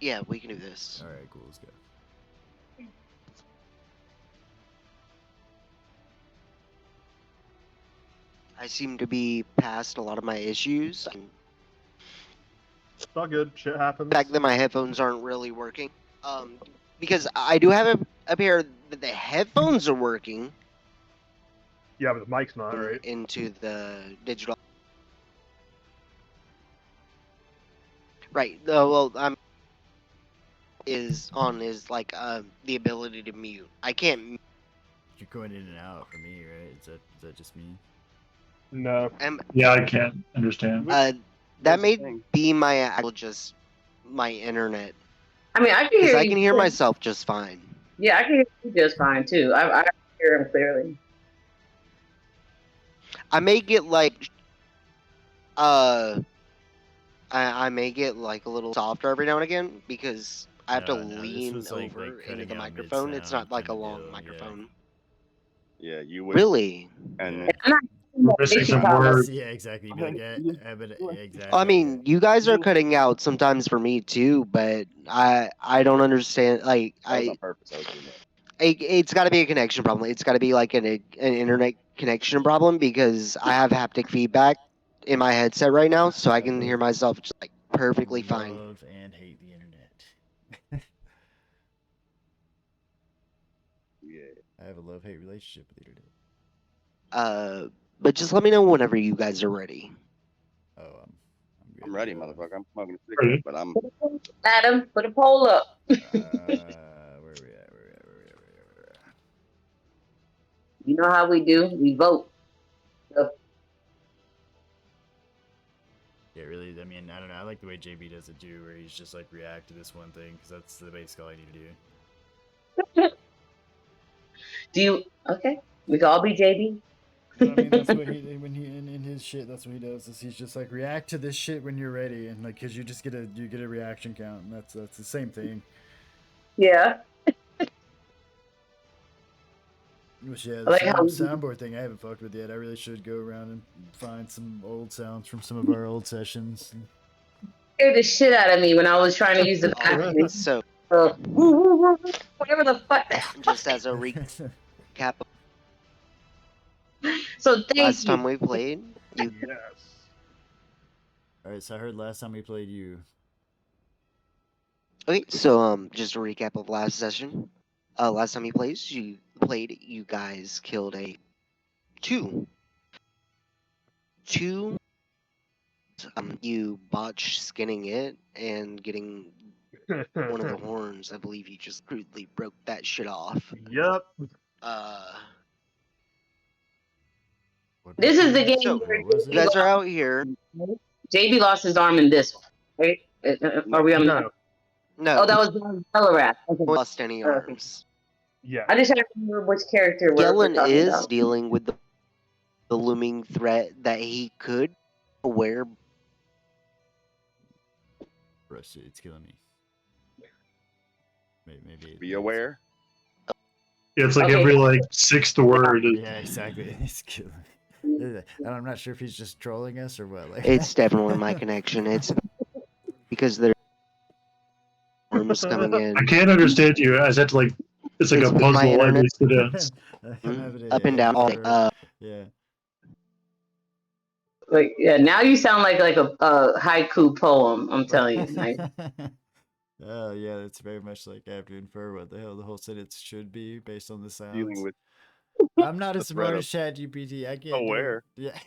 Yeah, we can do this. All right, cool. Let's go. I seem to be past a lot of my issues. It's all good. Shit happens. The fact that my headphones aren't really working. Because I do have a pair that the headphones are working. Yeah, but the mic's not, right? Into the digital. Right. Well, I'm is like the ability to mute. I can't. You're going in and out for me, right? Is that just me? No. Yeah, I can't understand. That may be my actual just my internet. I mean, I can hear Because I you. can hear myself just fine. Yeah, I can hear you just fine too. I hear him clearly. I may get like I may get like a little softer every now and again because I have to lean over into the microphone. It's not like a long microphone. Yeah, you would. Really? And We're missing some words. Yeah, exactly. Like, exactly. I mean, you guys are cutting out sometimes for me too, but I don't understand. Like that was on purpose. it's got to be a connection problem. It's got to be like an internet connection problem because I have haptic feedback in my headset right now, so I can hear myself just like perfectly fine. Love and hate the internet. Yeah. I have a love-hate relationship with the internet. But just let me know whenever you guys are ready. Oh, I'm ready, motherfucker. I'm smoking a cigarette, but I'm. Adam, put a poll up. where we at? You know how we do? We vote. So. Yeah, really. I mean, I don't know. I like the way JB does it too, where he's just like react to this one thing because that's the basic all I need to do. Do you? Okay, we can all be JB. I mean, that's what he when he in his shit. That's what he does. Is he's just like react to this shit when you're ready, and like because you get a reaction count, and that's the same thing. Yeah. Which yeah, the soundboard thing I haven't fucked with yet. I really should go around and find some old sounds from some of our old sessions. Scared the shit out of me when I was trying to use the bathroom. So whatever the fuck. Just as a recap. So last time we played, Yes. All right, so I heard last time we played you. Okay, so just a recap of last session. Last time you played, you guys killed two. You botched skinning it and getting one of the horns. I believe you just crudely broke that shit off. Yep. This is the game. So, you guys are out here. JB lost his arm in this one, right? Are we on? No. No. Oh, that was Elorath. Okay. Lost any arms. Yeah. I just had to remember which character Yellen is dealing with the looming threat that he could wear. Rusty, it's killing me. Maybe be aware. Yeah, it's like every like sixth word. Yeah, exactly. It's killing me. And I'm not sure if he's just trolling us or what. Like, it's definitely my connection. It's because there's arms coming in. I can't understand you. I just had to like. It's like a puzzle. I used to dance. Up and down. Yeah. Like now you sound like a haiku poem. I'm telling you. Like. Oh yeah, that's very much like I have to infer what the hell the whole sentence should be based on the sounds. Dealing with. I'm not as smart as ChatGPT. I can't. Aware. Yeah.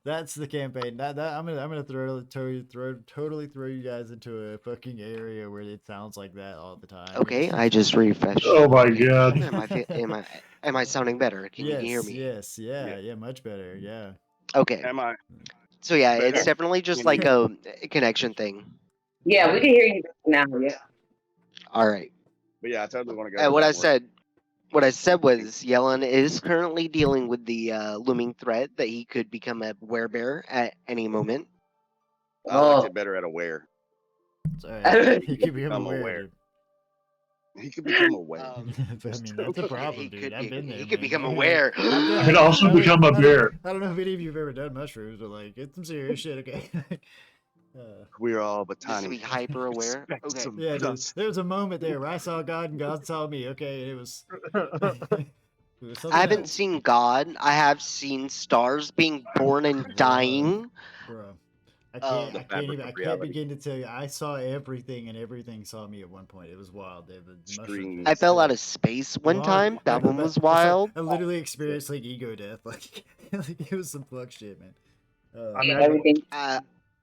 That's the campaign. That I'm gonna totally throw you guys into a fucking area where it sounds like that all the time. Okay, I just refreshed. Oh my god. Am I sounding better? Can yes, you hear me? Yes. Yeah. Much better. Yeah. Okay. Am I? So yeah, it's definitely just like a connection thing. Yeah, we can hear you now. Yeah. All right. But yeah, I totally want to go. What I said was Yellen is currently dealing with the looming threat that he could become a werebear at any moment. I liked it better at aware. Sorry, he could become aware. He could become aware. I mean, that's a problem, dude. I've been there. He could become aware. I could also become a bear. I don't know if any of you have ever done mushrooms, but like, it's some serious shit, okay? We're all but Just to be tiny. hyper aware. Expect Okay. some Yeah, dude, dust. there was a moment there where I saw God and God saw me. Okay, it was. It was I something haven't else, seen God. I have seen stars being born and dying. bro. I Um, can't. The I can't fabric even. of I can't reality. begin to tell you. I saw everything, and everything saw me at one point. It was wild. The mushroom I things. fell out of space one time. That one was It's wild. like I literally experienced like ego death. Like, like it was some fuck shit, man. I mean, Everything. I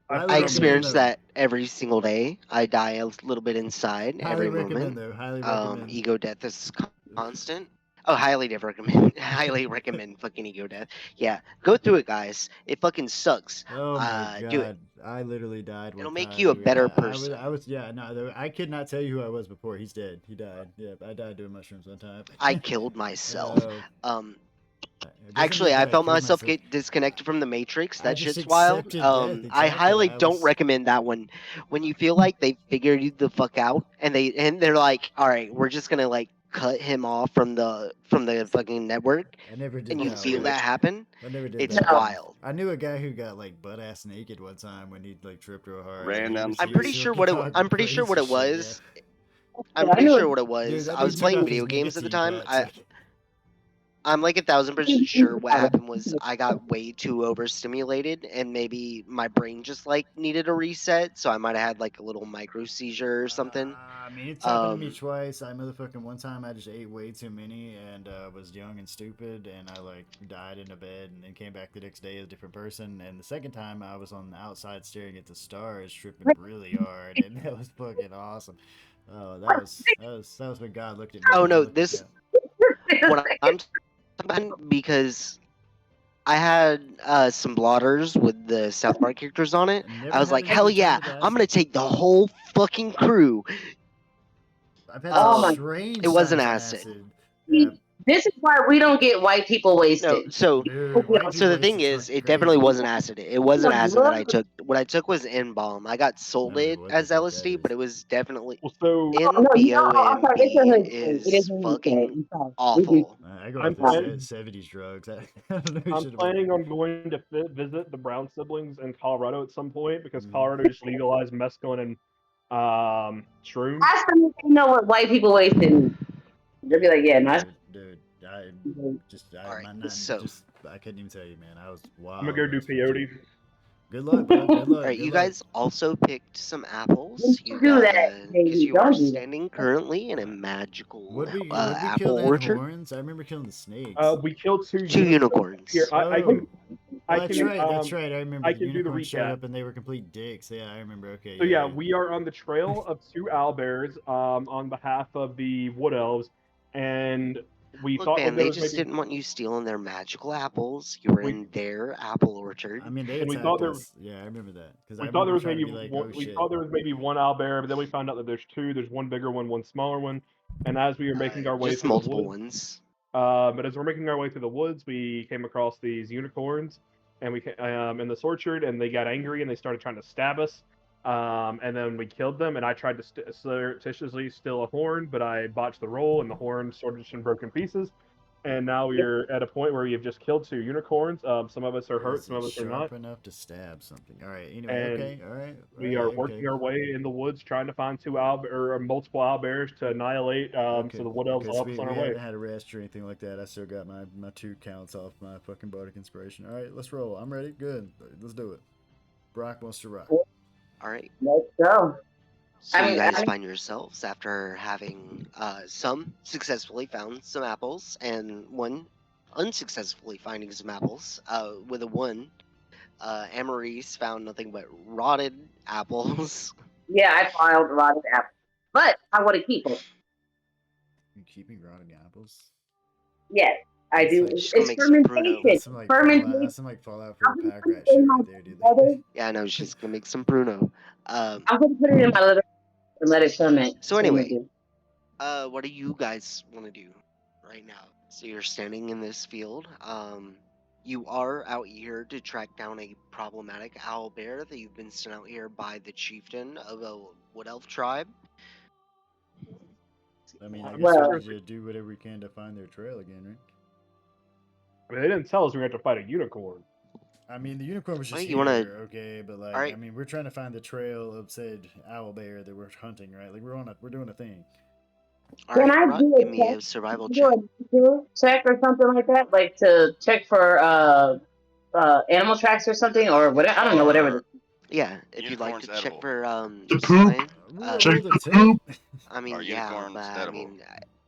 Highly I recommend experience though. that every single day. I die a little bit inside Highly every recommend moment. though. Highly recommend. Ego death is constant. Oh, highly recommend. Highly recommend fucking ego death. Yeah, go through it, guys. It fucking sucks. Oh my Do it. god, I literally died one It'll make time you a doing better that. person. I was, yeah, no, I could not tell you who I was before. He's dead. He died. Yeah, I died doing mushrooms one time. I killed myself. Oh, it wasn't Actually, even I that I felt killed myself myself. get disconnected from the Matrix. I That just shit's wild. accepted death. I Exactly. highly I don't was. recommend that one. When you feel like they figured you the fuck out, and they're like, all right, we're just gonna like cut him off from the fucking network, I never did and you that feel one. that happen. I never did It's that one. wild. I knew a guy who got like butt ass naked one time when he like tripped real hard. Ran And down the I'm he was pretty street. sure talking I'm pretty sure what crazy it shit, was. yeah. I'm Yeah, I pretty know sure what it Dude, was. that I was dude took playing off his video games at the nicotine time. patch. Like, I'm like 1,000% sure what happened was I got way too overstimulated and maybe my brain just like needed a reset. So I might have had like a little micro seizure or something. I mean, it's happened to me Um, twice. I motherfucking one time I just ate way too many and was young and stupid, and I like died in a bed and then came back the next day as a different person. And the second time I was on the outside staring at the stars, tripping really hard, and that was fucking awesome. Oh, that was when God looked at me. oh And I no, looked at this God. what I'm talking about because I had some blotters with the South Park characters on it. I I never was had like, it hell ever turn yeah, into I'm gonna acid. take the whole fucking crew. I've had Oh some my! strange It wasn't times on acid. acid. Yeah, See, this is why we don't get white people No, wasted. dude, white so people the used thing to is, fucking it definitely crazy. wasn't acid. It wasn't acid that I took. What I took was N-bomb. I got I sold don't it know what the as fuck that LSD, but is. it was definitely well, so Oh no, you know, I'm sorry. It's a NBomb hood thing. It is is a hood thing. fucking I'm sorry. awful. I go I'm off the plan- 70s drugs. I don't know I'm shit about planning it. on going to visit the Brown siblings in Colorado at some point because Mhm. Colorado just legalized mescaline and shrooms. Ask them if they know what white people wasted. means. They'll be like, yeah, no. Dude, I All right, my not so just, I couldn't even tell you, man. I was I'm gonna wild. go do peyote. Good luck, bro. Good all luck. right, Good you luck. guys also picked some apples. Don't You do that, because baby. you are Don't do that. standing currently in a magical Would we apple kill that orchard. horns? I remember killing the snakes. We killed two Two unicorns. Here, unicorns. I can Oh, I that's can right. That's right. I remember I the can do the unicorns showed recap. up and they were complete dicks. Yeah, I remember. Okay. So yeah, we are on the trail of two owlbears on behalf of the wood elves, and we Look, thought that man, there they was just maybe didn't want you stealing their magical apples. You were we in their apple orchard. I mean, they and we thought attacked there us. Yeah, I remember that because I we thought remember there was trying to maybe be like, one, oh we shit. thought there was maybe one owlbear, but then we found out that there's two. There's one bigger one, one smaller one, and as we were making our way Just through the multiple woods, ones. but as we're making our way through the woods, we came across these unicorns, and we in this orchard, and they got angry and they started trying to stab us. And then we killed them, and I tried to surreptitiously steal a horn, but I botched the roll, and the horn sort of just in broken pieces. And now we're at a point where you've just killed two unicorns. Some of us are hurt, some of us are Sharp not. enough to stab something. All right. Anyway. And Okay. All right. we are working our way in the woods, trying to find multiple owlbears to annihilate. So the wood elves will help us on our we way. haven't had a rest or anything like that. I still got my 2 counts off my fucking bardic inspiration. All right, let's roll. I'm ready. Good. Let's do it. Brock wants to rock. All right. Let's go. So I you mean, guys find yourselves after having some successfully found some apples and one unsuccessfully finding some apples. With a one, Amaris found nothing but rotted apples. yeah, I filed rotted apples, but I want to keep them. You keeping rotting apples? Yes, I That's do. like- She's gonna It's make some Pruno. fermentation. That's some like Fermentation. That's some like Fallout for I'm a gonna pack put rat it shit in my right there, dude. brother. Yeah, I know she's gonna make some Pruno. I'm gonna put it in my little and let it ferment. So anyway, what do you guys want to do right now? So you're standing in this field. You are out here to track down a problematic owl bear that you've been sent out here by the chieftain of a wood elf tribe. I mean, I guess Well- we should do whatever we can to find their trail again, right? I mean, they didn't tell us we had to fight a unicorn. I mean, the unicorn was just Wait, here, you wanna- okay, but like, Alright. I mean, we're trying to find the trail of said owl bear that we're hunting, right? Like, we're doing a thing. All Can right, I Rock, do a give me a check? survival Do check. a check or something like that, like to check for animal tracks or something, or whatever. I don't know, whatever. Yeah, if you'd like to Unicorn's check edible. for The sign. Check Rolled a the 10. poop. I mean, Are yeah, unicorns but I edible? mean,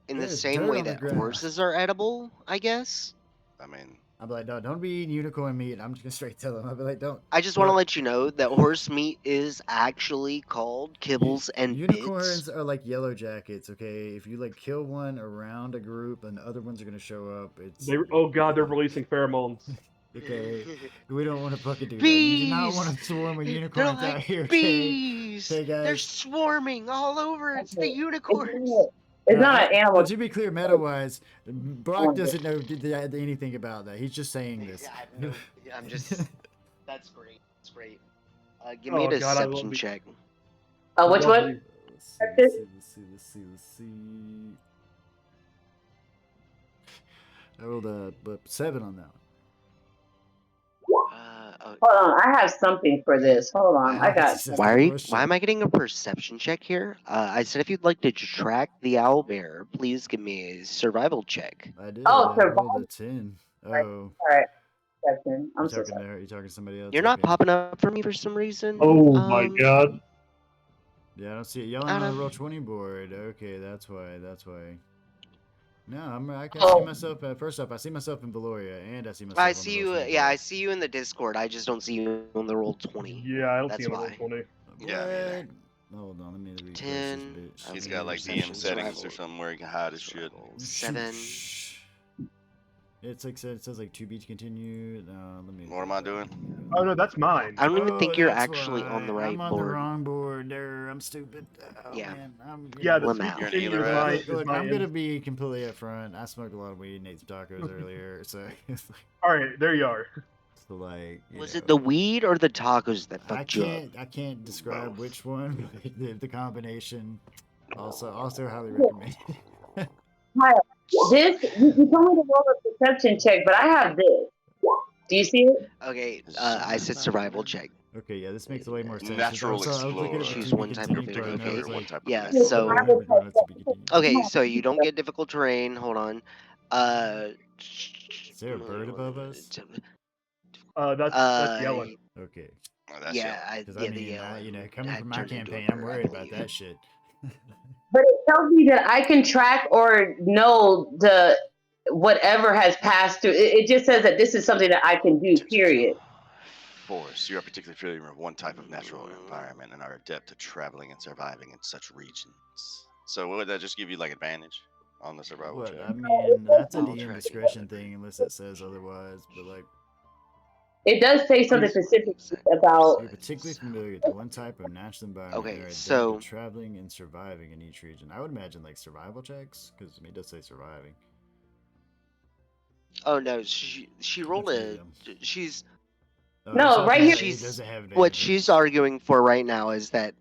in the There's same dirt way on the that ground. horses are edible, I guess. I mean, I'm like, no, don't be eating unicorn meat. I'm just gonna straight tell him. I'll be like, don't. I just want to Look, let you know that horse meat is actually called kibbles and unicorns bits. are like yellow jackets, okay? If you like kill one around a group, and the other ones are gonna show up. It's Oh god, they're releasing pheromones. okay. We don't want to fucking do that. You do not want Bees! to swarm with They're unicorns out like here, okay? bees! Okay, They're guys. swarming all over. It's the It's unicorns. not, it's not an animal. But to be clear, meta-wise, Brock doesn't know anything about that. He's just saying this. Yeah, I know. Yeah, I'm just. That's great. That's great. Give me Oh, a God, I love deception these. check. Which one? Let's see. I rolled a 7 on that one. Okay. Hold on, I have something for this. Hold on, I got. Why am I getting a perception check here? I said if you'd like to track the owl bear, please give me a survival check. I did. Oh, I rolled survival. a 10. Oh, All right, Captain. I'm you so talking sorry. there? You talking to somebody else? You're not Okay. popping up for me for some reason. Oh my god. Yeah, I don't see it yelling on the roll 20 board. Okay, that's why. No, I can see myself. First off, I see myself in Valoria, and I see myself. I on see the you. roll 20 Yeah, I board. see you in the Discord. I just don't see you on the roll 20. Yeah, I don't That's see him on why. 20. Yeah, me either. What? Hold on, let me refresh 10. this bitch. he's Okay, got like perception, DM settings or survival. something where he can hide his shit. 7. It's like it says like to be continued. Let me. What am I doing? Oh no, that's mine. I don't even think you're that's actually on the why. right I'm on board. the wrong board. There, I'm stupid. Oh, Yeah. Man. Yeah, the Lim speed out. You're an continue is Elorath. my, Look, is look, my I'm gonna end. be completely upfront. I smoked a lot of weed and ate some tacos earlier, so it's like, Alright, there you are. Was it the weed or the tacos that fucked you up? I can't describe Both. which one. But the combination. Also highly recommend. Hi. This you told me to roll a perception check, but I have this. Do you see it? Okay, I said survival check. Okay, yeah, this makes way more sense. Natural I was looking at the explorer. Choose to be one type of continued video, part, and I okay? was like, Yeah, Yes, so I never got it to be continued. okay, so you don't get difficult terrain. Hold on. Is there a bird above us? That's yellow. Okay, Oh, that's Yeah, yellow. because yeah, I the mean, yellow coming had from my turned into a campaign, I'm bird, I worried about believe. that shit. But it tells me that I can track or know the whatever has passed through. It just says that this is something that I can do. Period. Force. You are particularly familiar with one type of natural environment and are adept at traveling and surviving in such regions. So would that just give you like advantage on the survival What? check? I mean, that's a I'll DM track discretion it. thing, unless it says otherwise. But like, It does say something specific about. you're particularly familiar with one type of natural environment Okay, and are adept so- at traveling and surviving in each region. I would imagine like survival checks, because I mean, it does say surviving. Oh no, she rolled That's a. me, She's Oh, No, I'm talking right about here- it she's doesn't have what advantage. she's arguing for right now is that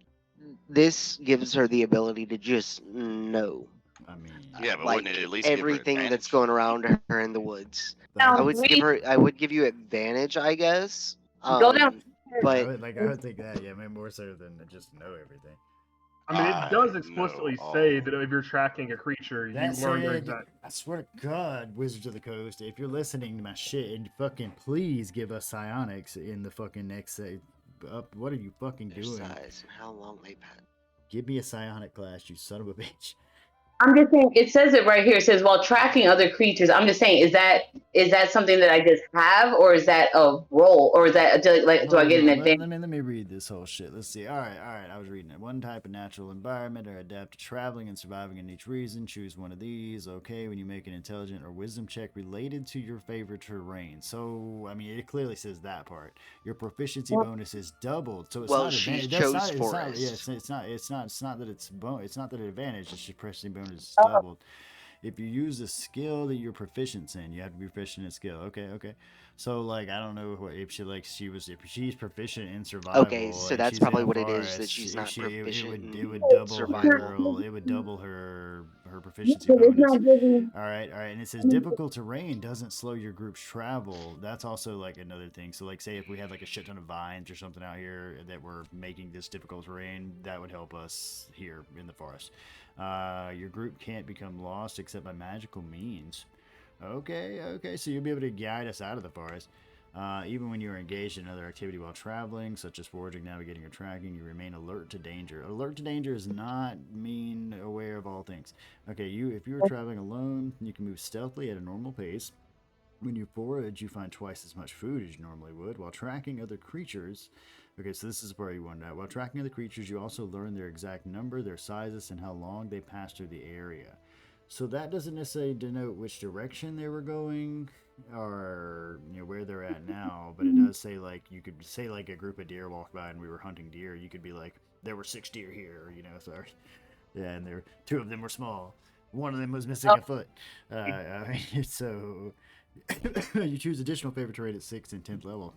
this gives her the ability to just know I mean, Yeah, but like wouldn't it at least give her everything that's advantage? going around her in the woods. Now, I would give you advantage, I guess. Go down. But I would think that, yeah, maybe more so than just know everything. I mean, it does I explicitly know say all. that if you're tracking a creature, you That learn their said, exact. I swear to God, Wizards of the Coast, if you're listening to my shit, and fucking please give us psionics in the fucking next up. What are you fucking their doing? size and how long they've had. Give me a psionic class, you son of a bitch. I'm just saying. It says it right here. It says while tracking other creatures. I'm just saying. Is that something that I just have, or is that a roll, or is that like do I get an advantage? Let me read this whole shit. Let's see. All right. I was reading it. One type of natural environment or adapt to traveling and surviving in each region. Choose one of these. Okay, when you make an intelligent or wisdom check related to your favorite terrain. So I mean, it clearly says that part. Your proficiency bonus is doubled. So it's Well, not she advantage. chose It's not, forest. yeah, it's not that it's it's not that an advantage. It's your proficiency bonus is doubled. If you use a skill that you're proficient in, you have to be proficient in skill. Okay. So like I don't know if she's proficient in survival. Okay, so and that's she's probably in what it is, that forest, she's if not she it proficient would in double survival. her Yeah, proficiency but it's bonus. not giving. All right, and it says difficult terrain doesn't slow your group's travel. That's also like another thing. So like say if we had like a shit ton of vines or something out here that were making this difficult terrain, that would help us here in the forest. Your group can't become lost except by magical means. Okay, so you'll be able to guide us out of the forest. Even when you are engaged in another activity while traveling, such as foraging, navigating, or tracking, you remain alert to danger. Alert to danger does not mean aware of all things. Okay, if you are traveling alone, you can move stealthily at a normal pace. When you forage, you find twice as much food as you normally would. While tracking other creatures, okay, so this is where you want that. While tracking other creatures, you also learn their exact number, their sizes, and how long they pass through the area. So that doesn't necessarily denote which direction they were going or where they're at now, but it does say like you could say like a group of deer walked by and we were hunting deer. You could be like, there were 6 deer here, sorry, yeah, and there 2 of them were small. One of them was missing a foot. So you choose additional favorite trait at 6th and 10th level.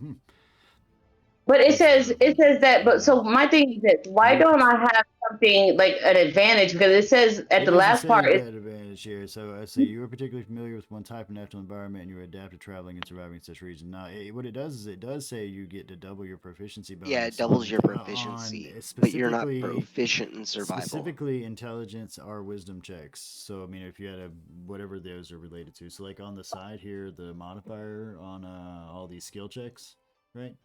But it says that. But so my thing is this: why don't I have something like an advantage? Because it says at the last part, it's advantage here. So I say you are particularly familiar with one type of natural environment, and you are adapted to traveling and surviving in such regions. Now, what it does is it does say you get to double your proficiency bonus. Yeah, it doubles your proficiency, but you're not proficient in survival. Specifically, intelligence or wisdom checks. So I mean, if you had whatever those are related to. So like on the side here, the modifier on all these skill checks, right?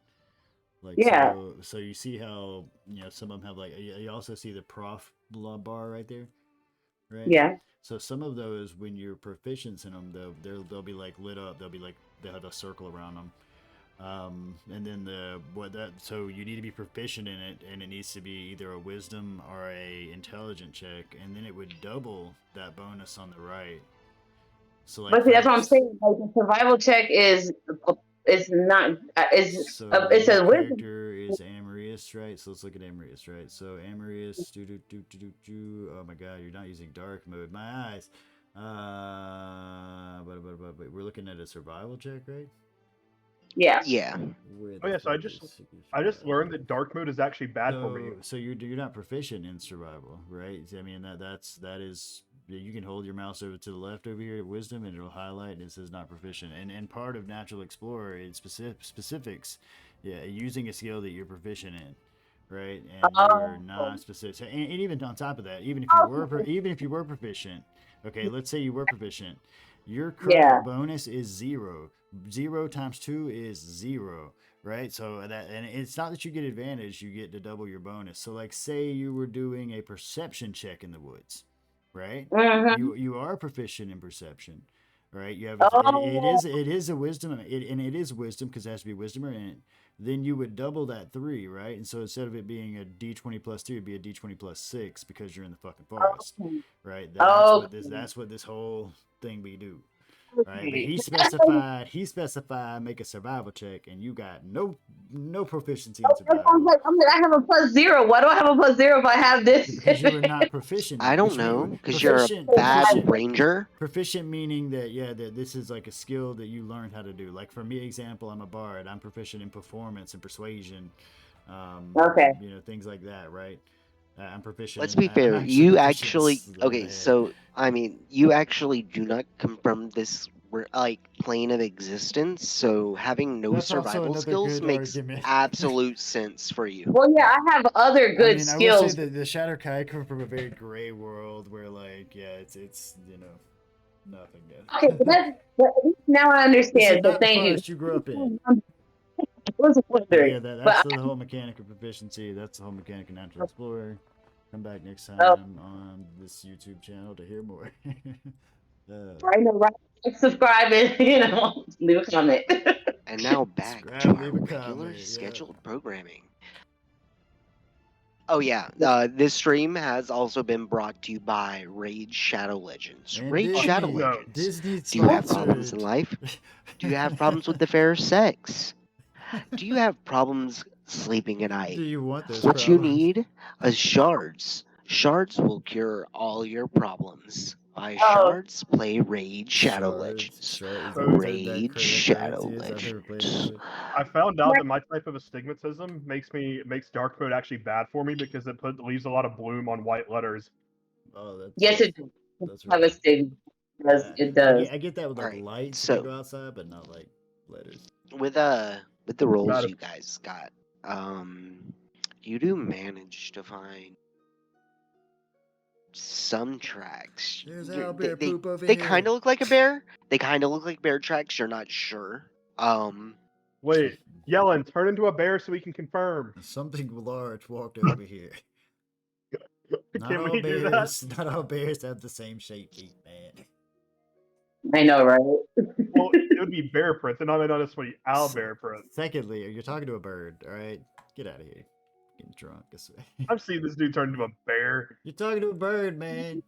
Like, yeah. So you see how some of them have like you also see the prof bar right there, right? Yeah. So some of those, when you're proficient in them, they'll be like lit up. They'll have a circle around them. And then so you need to be proficient in it, and it needs to be either a wisdom or a intelligent check, and then it would double that bonus on the right. So like, but see, that's what I'm saying. Like the survival check is not it's it says wisdom. Character is Amarius, right? So let's look at Amarius, right? So Amarius, oh my god, you're not using dark mode. My eyes. But we're looking at a survival check, right? Yeah. Yeah. Oh yeah, so I just learned that dark mode is actually bad for me. So you're not proficient in survival, right? I mean that is. You can hold your mouse over to the left over here at wisdom, and it'll highlight, and it says not proficient. And part of natural explorer is specifics, using a skill that you're proficient in, right? And you're not specific. And even on top of that, even if you were proficient, okay, let's say you were proficient, your current bonus is 0. 0 times 2 is 0. Right, so and it's not that you get advantage; you get to double your bonus. So, like, say you were doing a perception check in the woods, right? Mm-hmm. You are proficient in perception, right? You have it is a wisdom, and it is wisdom because it has to be wisdom or int. Then you would double that 3, right? And so instead of it being a d20 plus 2, it'd be a d20 plus 6 because you're in the fucking forest, right? That's what this whole thing we do. Right, but he specified make a survival check, and you got no proficiency in survival. I'm like, I have a +0. Why do I have a +0 if I have this? Because you are not proficient. I don't know, because you're a bad ranger. Proficient meaning that this is like a skill that you learned how to do. Like for me, example, I'm a bard. I'm proficient in performance and persuasion. Okay. Things like that, right? I'm proficient. Let's be fair. You actually so I mean, you actually do not come from this like plane of existence. So having no survival skills makes absolute sense for you. Well, yeah, I have other good skills. I would say the Shadow Kai come from a very gray world where, like, it's nothing good. Okay, but now I understand. So thank you. You grew up in. That's the whole mechanic of proficiency. That's the whole mechanic of Natural Explorer. Come back next time on this YouTube channel to hear more. I know, right? Subscribe and leave a comment. And now back to our regular scheduled programming. Oh yeah, this stream has also been brought to you by Raid Shadow Legends. Raid Shadow Legends. Do you have problems in life? Do you have problems with the fair sex? Do you have problems sleeping at night? Do you want those What you need is shards Shards will cure all your problems. By Oh, shards, play Raid Shadow Legends. Shard, is So- that Raid correct Shadow currency is? I've never played that Legends. shit. I found out that my type of astigmatism makes dark mode actually bad for me because it leaves a lot of bloom on white letters. Oh, that's yes, it does. that's Have really a stigma. Yes, it I does. get that with like Alright, lights so- if you go outside, but not like letters. With the rolls Got it. you guys got, you do manage to find some tracks. There's You're- owlbear poop over they here. kind of look like a bear. They kind of look like bear tracks. You're not sure. Wait, Yellen, turn into a bear so we can confirm. Something large walked over here. Not Can all we do that? bears. Not all bears have the same shape feet, man. I know, right? Well, it would be bear prints, and not necessarily owl bear prints. Secondly, you're talking to a bird. All right, get out of here. Getting drunk. I swear. I've seen this dude turn into a bear. You're talking to a bird, man.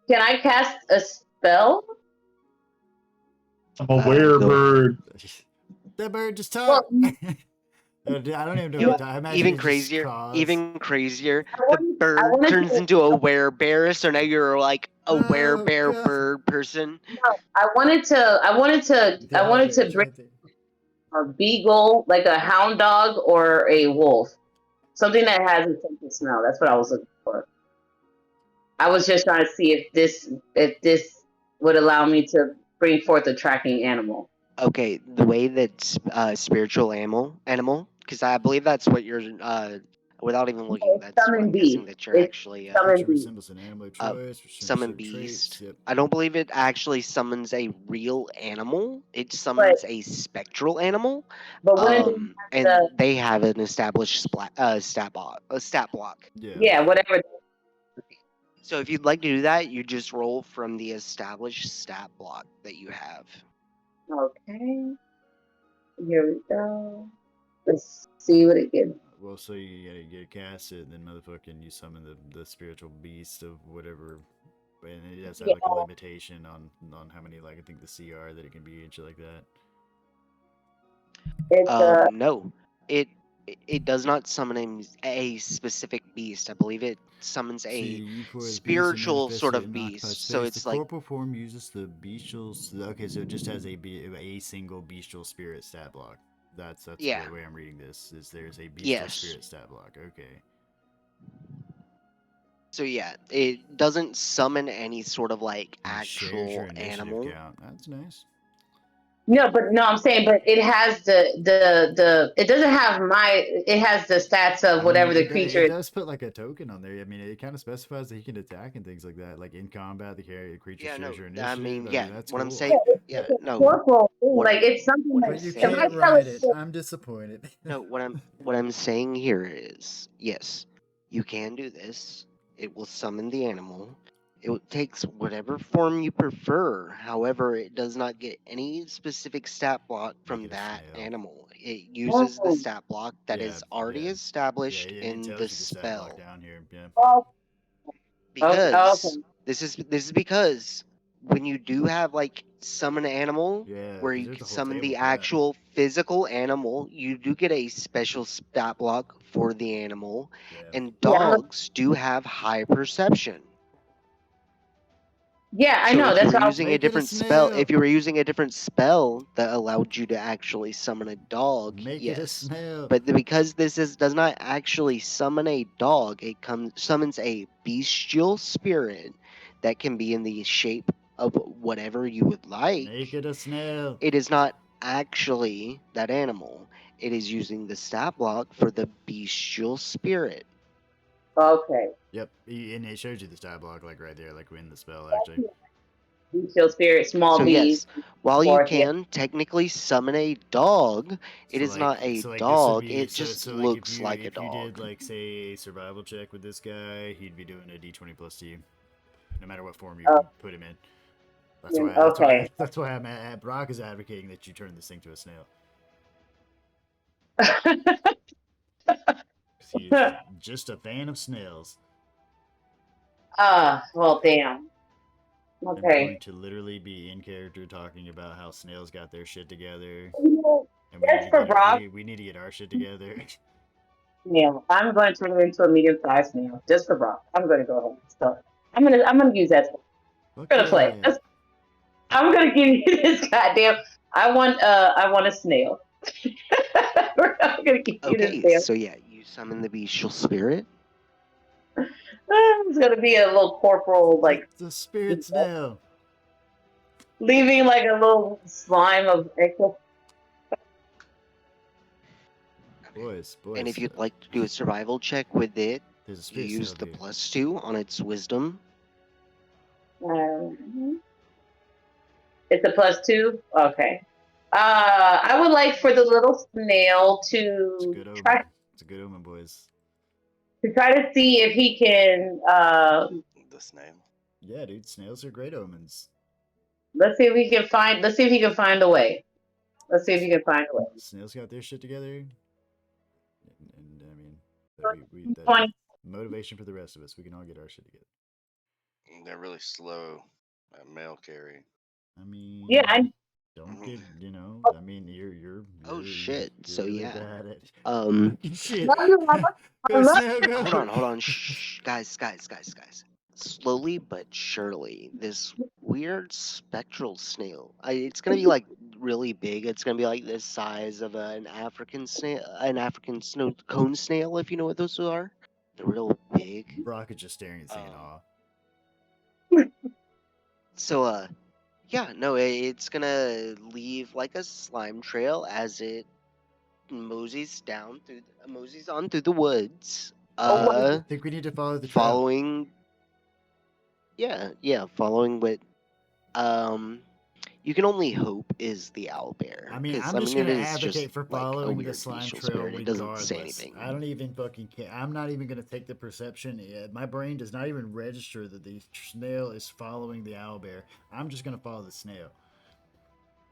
Can I cast a spell? I'm a werebird. That bird just Well, talked. I don't even know You- what to, I imagine even it just crazier, caused- even crazier. I The wanted- I bird wanted turns to- into a werebear, so now you're like a Oh, werebear God. bird person. I wanted to bring a beagle, like a hound dog or a wolf. Something that has a sense of smell. That's what I was looking for. I was just trying to see if this would allow me to bring forth a tracking animal. Okay, the way that spiritual animal, because I believe that's what you're. Without even looking, it's that's what summon I'm guessing beast. that you're It's actually. summon Creature beast. resembles an animal of choice. Summon certain beast. traits, yep. I don't believe it actually summons a real animal. It summons a spectral animal. But wouldn't it And the- they have an established stat block. Yeah. yeah, whatever. So if you'd like to do that, you just roll from the established stat block that you have. Okay. Here we go. Let's see what it gives. Well, so you gotta cast it, and then motherfucking you summon the spiritual beast of whatever, and it has to have like a Yeah. limitation on how many, like I think the CR that it can be and shit like that. It's No, it does not summon a specific beast. I believe it summons a spiritual sort of beast. So it's the like corporal form uses the bestial. Okay, so it just has a single bestial spirit stat block. That's Yeah. the way I'm reading this. Is there's a bestial Yes. spirit stat block? Okay. so yeah, it doesn't summon any sort of like And shares your actual initiative animal. count. That's nice. no, I'm saying, but it has the it doesn't have it has the stats of whatever the creature It is. does put like a token on there. I mean, it kind of specifies that he can attack and things like that. Like in combat, the creature Yeah, no, shares your initiative. I mean, yeah, that's what I'm cool. saying, yeah, no, Corporal thing, What- like it's something what like I'm But you saying- if I can't tell ride it- it. I'm disappointed. no, what I'm saying here is, yes, you can do this. It will summon the animal. It takes whatever form you prefer. However, it does not get any specific stat block from Make it a that snail. animal. It uses the Oh. stat block that is Yeah, already yeah. established Yeah, in it tells the you the stat block spell. down here. Yeah. Oh, Because okay. this is because when you do have like summon animal, Yeah. where 'cause you there's can a whole summon table the for that. actual physical animal, you do get a special stat block for the animal. Yeah. And Yeah, I'm a- dogs do have high perception. Yeah, I So know. if you That's were why using a Make it a different spell, snail. if you were using a different spell that allowed you to actually summon a dog, Make it a yes. snail. But because this does not actually summon a dog, it summons a bestial spirit that can be in the shape of whatever you would like. Make it a snail. It is not actually that animal. It is using the stat block for the bestial spirit. okay. Yep. And it shows you the stat block like right there, like in the spell actually. Bestial spirit, small So bees. yes, while you Or- yeah. can technically summon a dog, it So, is not a so, this would dog. be- it so- just so, looks if you, like a if you dog. did like say a survival check with this guy, he'd be doing a d20 plus to you, no matter what form you Oh. put him in. That's Yeah, why. That's why. okay. That's why I'm at Brock is advocating that you turn this thing to a snail. 'Cause he's just a fan of snails. Well, damn. I'm Okay. going to literally be in character talking about how snails got their shit together, You know, and That's for Brock. we need to get our shit together. snail. I'm going to turn it into a medium-sized snail just for Brock. I'm going to go ahead. So I'm gonna use that. Fuck We're gonna play. yeah. I'm gonna give you this goddamn. I want a snail. I'm gonna give you this Okay, damn. so yeah, you summon the bestial spirit. It's gonna be a little corporal, like The spirit snail. leaving like a little slime of extra. Boys. And if you'd like to do a survival check with it, There's a you spirit use snail the here. +2 on its wisdom. It's a +2. Okay. I would like for the little snail It's a to good omen. try It's a good omen, boys. to see if he can. The snail. Yeah, dude. Snails are great omens. Let's see if he can find. Let's see if he can find a way. Let's see if he can find a way. Snails got their shit together. And I mean, that's Fine. motivation for the rest of us. We can all get our shit together. They're really slow at mail carry. I mean, Yeah, don't get, I mean, you're Oh, shit. you're So, really yeah. bad at shit. Love you, Mama. Go, love snail, go. Hold on. Shh, guys. Slowly but surely, this weird spectral snail. It's gonna be like really big. It's gonna be like the size of an African snail, an African snow cone snail, if you know what those are. They're real big. Brock is just staring at this thing in awe. So, yeah, no, it's gonna leave like a slime trail as it moseys on through the woods. I think we need to follow the trail. Following following what you can only hope is the owlbear. I mean, 'cause, I'm just it gonna is advocate just, for like, a following the weird slime bestial trail spirit. It doesn't regardless. say anything. I don't even fucking care. I'm not even gonna take the perception. My brain does not even register that the snail is following the owlbear. I'm just gonna follow the snail.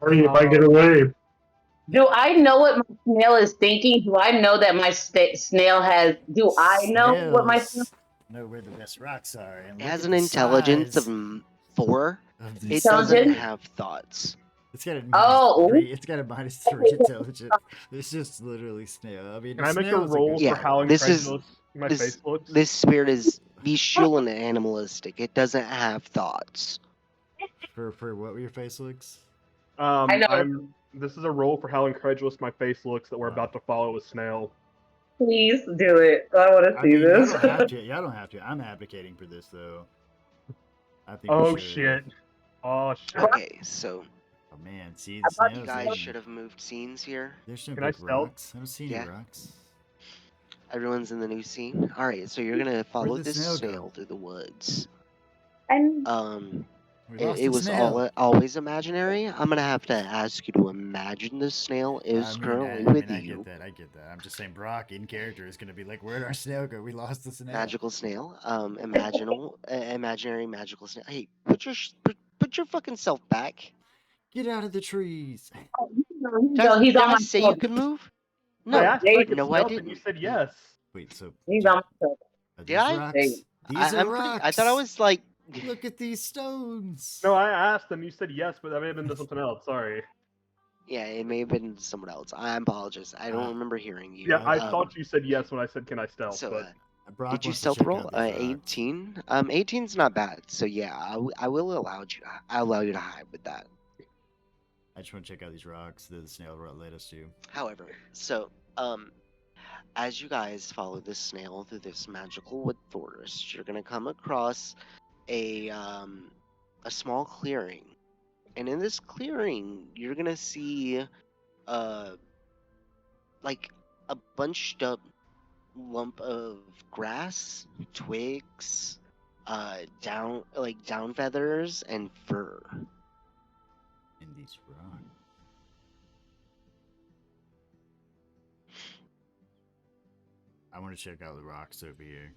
Hurry, if I get away. Do I know what my snail is thinking? Do I know that my snail has? Do I know what my snail? Snails know where the best rocks are. And It look has at an the intelligence size of 4. of It these doesn't Intelligence? have thoughts. It's got a Oh, -3. It's got a -3 intelligence. It's just literally snail. I mean, Can I make a snails are roll good. for how this is- incredulous my This face looks? this spirit is bestial and animalistic. It doesn't have thoughts. For what your face looks? I know. This is a roll for how incredulous my face looks that we're about to follow a snail. Please do it. I want to I see mean, this. y'all don't have to. Y'all don't have to. I'm advocating for this though. I think. Oh we should. shit! Oh shit! Okay, so Oh man, see I the thought snails. you guys should have moved scenes here. There's some Can I big stealth? rocks. I don't see any Yeah. rocks. Everyone's in the new scene. All right, so you're gonna follow the this snail go? snail through the woods. And We It, lost it the was snail. always imaginary. I'm gonna have to ask you to imagine this snail is currently with I you. get that. I get that. I'm just saying, Brock in character is gonna be like, "Where'd our snail go? We lost the snail." Magical snail. Imaginary magical snail. Hey, put your fucking self back. Get out of the trees. he's Did on I my say you could move? I No, asked if I could no, I stealth and you didn't. said yes. Wait, so He's on my shoulder. are Did these I? rocks? Hey. These are I'm rocks. I thought I was like. Look at these stones. No, I asked and you said yes, but that may have been to something else. Sorry. Yeah, it may have been someone else. I apologize. I don't remember hearing you. Yeah, I Um, thought you said yes when I said, "Can I stealth?" So, but Brock did you wants to stealth check roll? out these rocks. 18. 18's not bad. So yeah, I will allow you. I allow you to hide with that. I just want to check out these rocks that the snail led us to. However, so as you guys follow this snail through this magical wood forest, you're gonna come across a small clearing, and in this clearing, you're gonna see like a bunched up lump of grass, twigs, down feathers, and fur. In these rocks. I want to check out the rocks over here.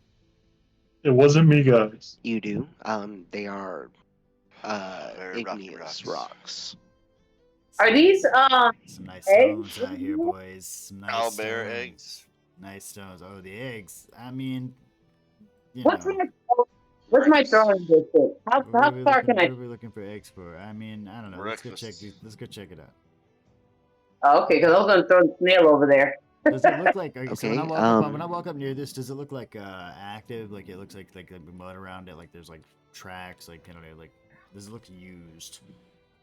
It wasn't me, guys. You do. They are Very rocky igneous rocks. rocks. Are these some nice eggs? stones out here, boys? Some nice Owlbear stones. eggs. Nice stones. Oh, the eggs. I mean, you what's know. what's my throwing distance? How What are we far looking, can I? what are we looking for eggs for? I mean, I don't know. Let's go check Breakfast. it out. Oh, okay, because I was gonna throw the snail over there. Does it look like okay? So when I Okay, walk up near this, does it look like active? Like it looks like mud around it. Like there's like tracks. Like kind of like does it look used,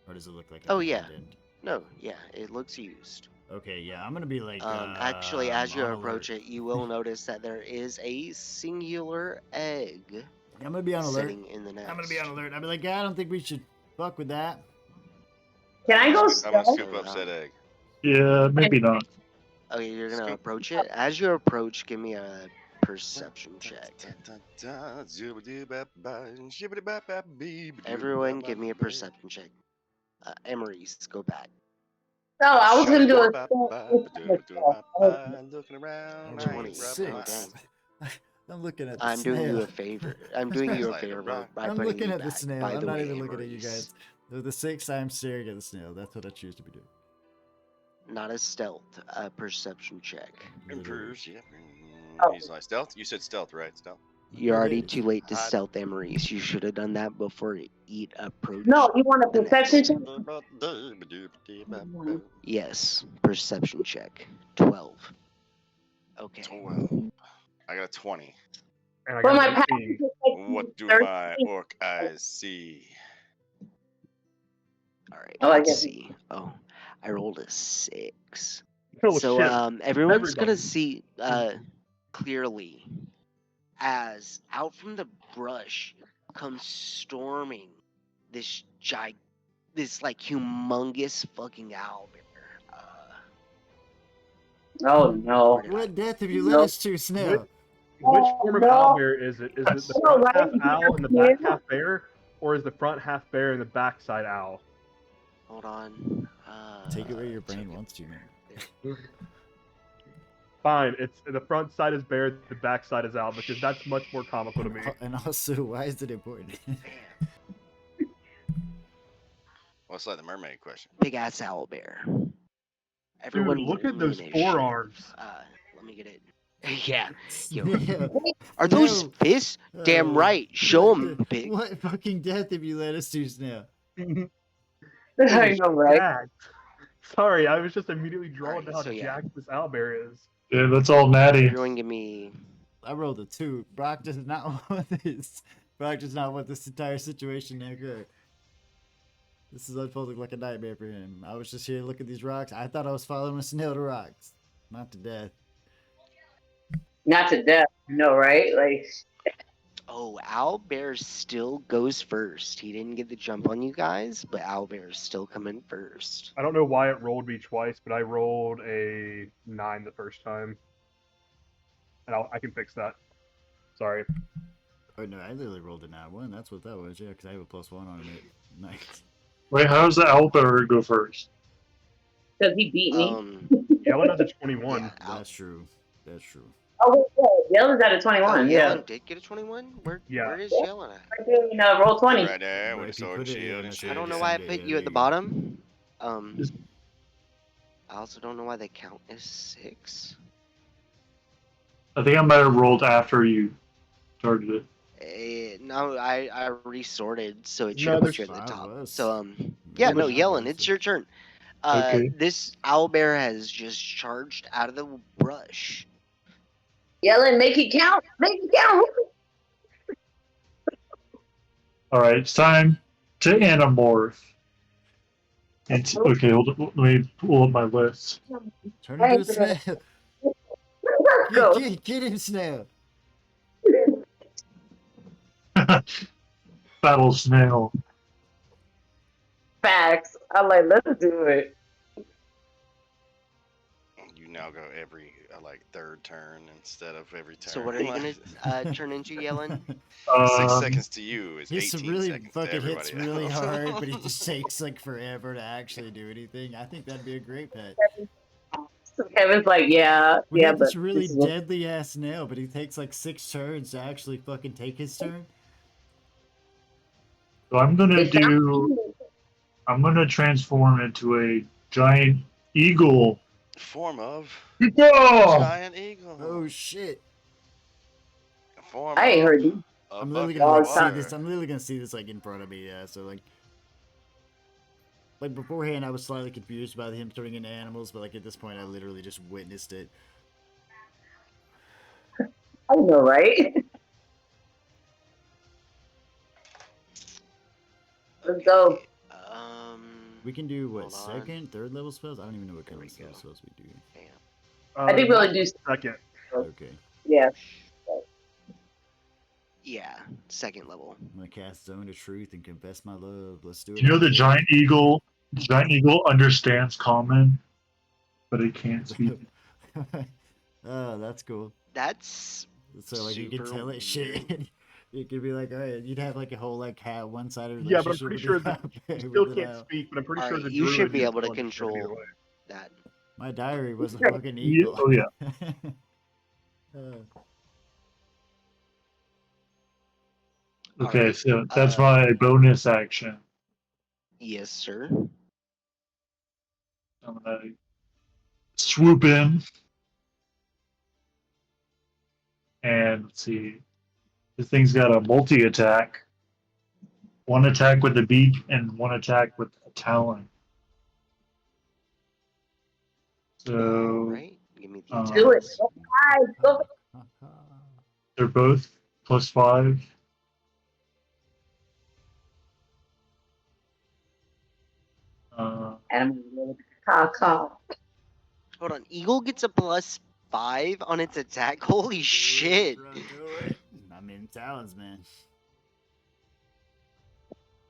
or does it look like Oh, yeah. abandoned? No, yeah, it looks used. Okay, yeah, I'm gonna be like. Actually, as you on approach alert. it, you will notice that there is a singular egg I'm gonna be on alert. sitting in the nest. I'm gonna be on alert. I'll be like, I don't think we should fuck with that. Can I go I'm gonna stealth? scoop up said egg. Yeah, maybe not. Okay, you're gonna Scoop. approach it. As you approach, give me a perception check. Everyone, give me a perception check. Emery's, go back. No, I was gonna do a Looking around. 20. Six. I'm looking at the I'm snail. doing you a favor. I'm doing you a Like a favor rock. by I'm putting looking you at the back. snail. By I'm the not way, even looking at you Emery's. guys. The 6, I'm staring at the snail. That's what I choose to be doing. Not a stealth, a perception check. Improves, yeah. Oh. He's like stealth. You said stealth, right? Stealth. You're It already is. too late to Hot. stealth Emery's. You should have done that before eat approach. No, you want a the perception nest. check? Yes, perception check. 12. Okay. 12. I got a 20. And I But got my 18. passive What do 13. my orc eyes see? Alright, Oh, I let's guess. see. Oh, I rolled a 6. Oh, So shit. everyone's gonna Everybody. see clearly as out from the brush comes storming this this like humongous fucking owlbear. Oh no. Where did I- What death have you No. led us to, snail? Which form of no. owlbear is it? Is it the No, front right half owl and the back here. half bear? Or is the front half bear and the back side owl? Hold on. Take it where your take brain it wants to, man. there. Fine, it's the front side is bear, the back side is owl, because that's much more comical to me. And also, why is it important? Well, it's like the mermaid question. Big ass owlbear. Everyone Dude, look at roll those initiative. forearms. Let me get it. Yeah. Yo. Snail. Are those No. fists? Damn right. Show them, big. What fucking death have you led us to, snail? I know, right? Jacked. Sorry, I was just immediately drawn Alright, to how so yeah. jacked this owlbear is. Yeah, that's all natty. Everyone give me. I rolled a 2. Brock does not want this. Brock does not want this entire situation to occur. This is unfolding like a nightmare for him. I was just here to look at these rocks. I thought I was following a snail to rocks, not to death. Not to death, no, right? Like, Oh, Owlbear still goes first. He didn't get the jump on you guys, but Owlbear is still coming first. I don't know why it rolled me twice, but I rolled a 9 the first time. And I can fix that. Sorry. Oh no, I literally rolled a nat 1. That's what that was, yeah, because I have a +1 on it. Nice. Wait, how does the owlbear go first? because he beat me. Yellen has a 21. Yeah, That's true. That's true. Oh, wait, Yellen's at a 21, yeah. Yellen did get a 21? Where is Yeah. Yellen at? Right there in roll 20. Right there But with if the you sword put and it shield in and a shit. I don't know Yeah, why I yeah, put yeah, you at the yeah. bottom. I also don't know why they count as 6. I think I might have rolled after you started it. No, I resorted, so it should No, have put there's you at the 5 top. of us. So yeah, no, There's Yellen, 5 it's of us. your turn. Okay. This owlbear has just charged out of the brush. Yellen, make it count. Make it count. All right, it's time to anamorph. Okay, hold on, let me pull up my list. Turn into a snail. Go. Get him, snail. Battle snail. Facts. I'm like, let's do it. You now go every like third turn instead of every turn. So what are you gonna turn into, Yellen? 6 seconds to you is He 18 really seconds to fucking everybody hits really else. hard, but he just takes like forever to actually do anything. I think that'd be a great pet. So Kevin's like, yeah, We yeah, have but this really this is what- deadly ass snail, but he takes like 6 turns to actually fucking take his turn. So I'm It sounds- I'm gonna transform into a giant eagle. Form of Oh! giant eagle. Oh shit! Form I ain't of heard you. a I'm literally bucket gonna of like, see water. this. I'm literally gonna see this like in front of me. Yeah. So like beforehand, I was slightly confused by him turning into animals, but like at this point, I literally just witnessed it. I know, right? Let's go. Okay, We can do what, Hold on. second, third level spells? I don't even know what There kind we of go. spells we do. Damn. I think we Not only do second. Okay. Yeah. Yeah, second level. I'm gonna cast Zone of Truth and confess my love. Let's do it. You know the already. giant eagle. The giant eagle understands common, but it can't speak. Oh, that's cool. That's So like you can super tell it shit. It could be like, alright, you'd have like a whole like one-sided Yeah, but I'm relationship pretty with sure the that owlbear you with still the can't owl. speak, but I'm pretty sure Alright, the you should druid be can able to still understand either control way. that. My diary was a fucking Yeah, eagle. oh yeah. Okay, Alright, so that's my bonus action. Yes, sir. I'm gonna swoop in. And let's see. This thing's got a multi-attack. One attack with the beak and one attack with a talon. So Alright, give me the Do it. attacks. Go guys. Go. they're both +5. And caw. Hold on, Eagle gets a +5 on its attack? Holy shit! Bro, do it. I mean, talons, man.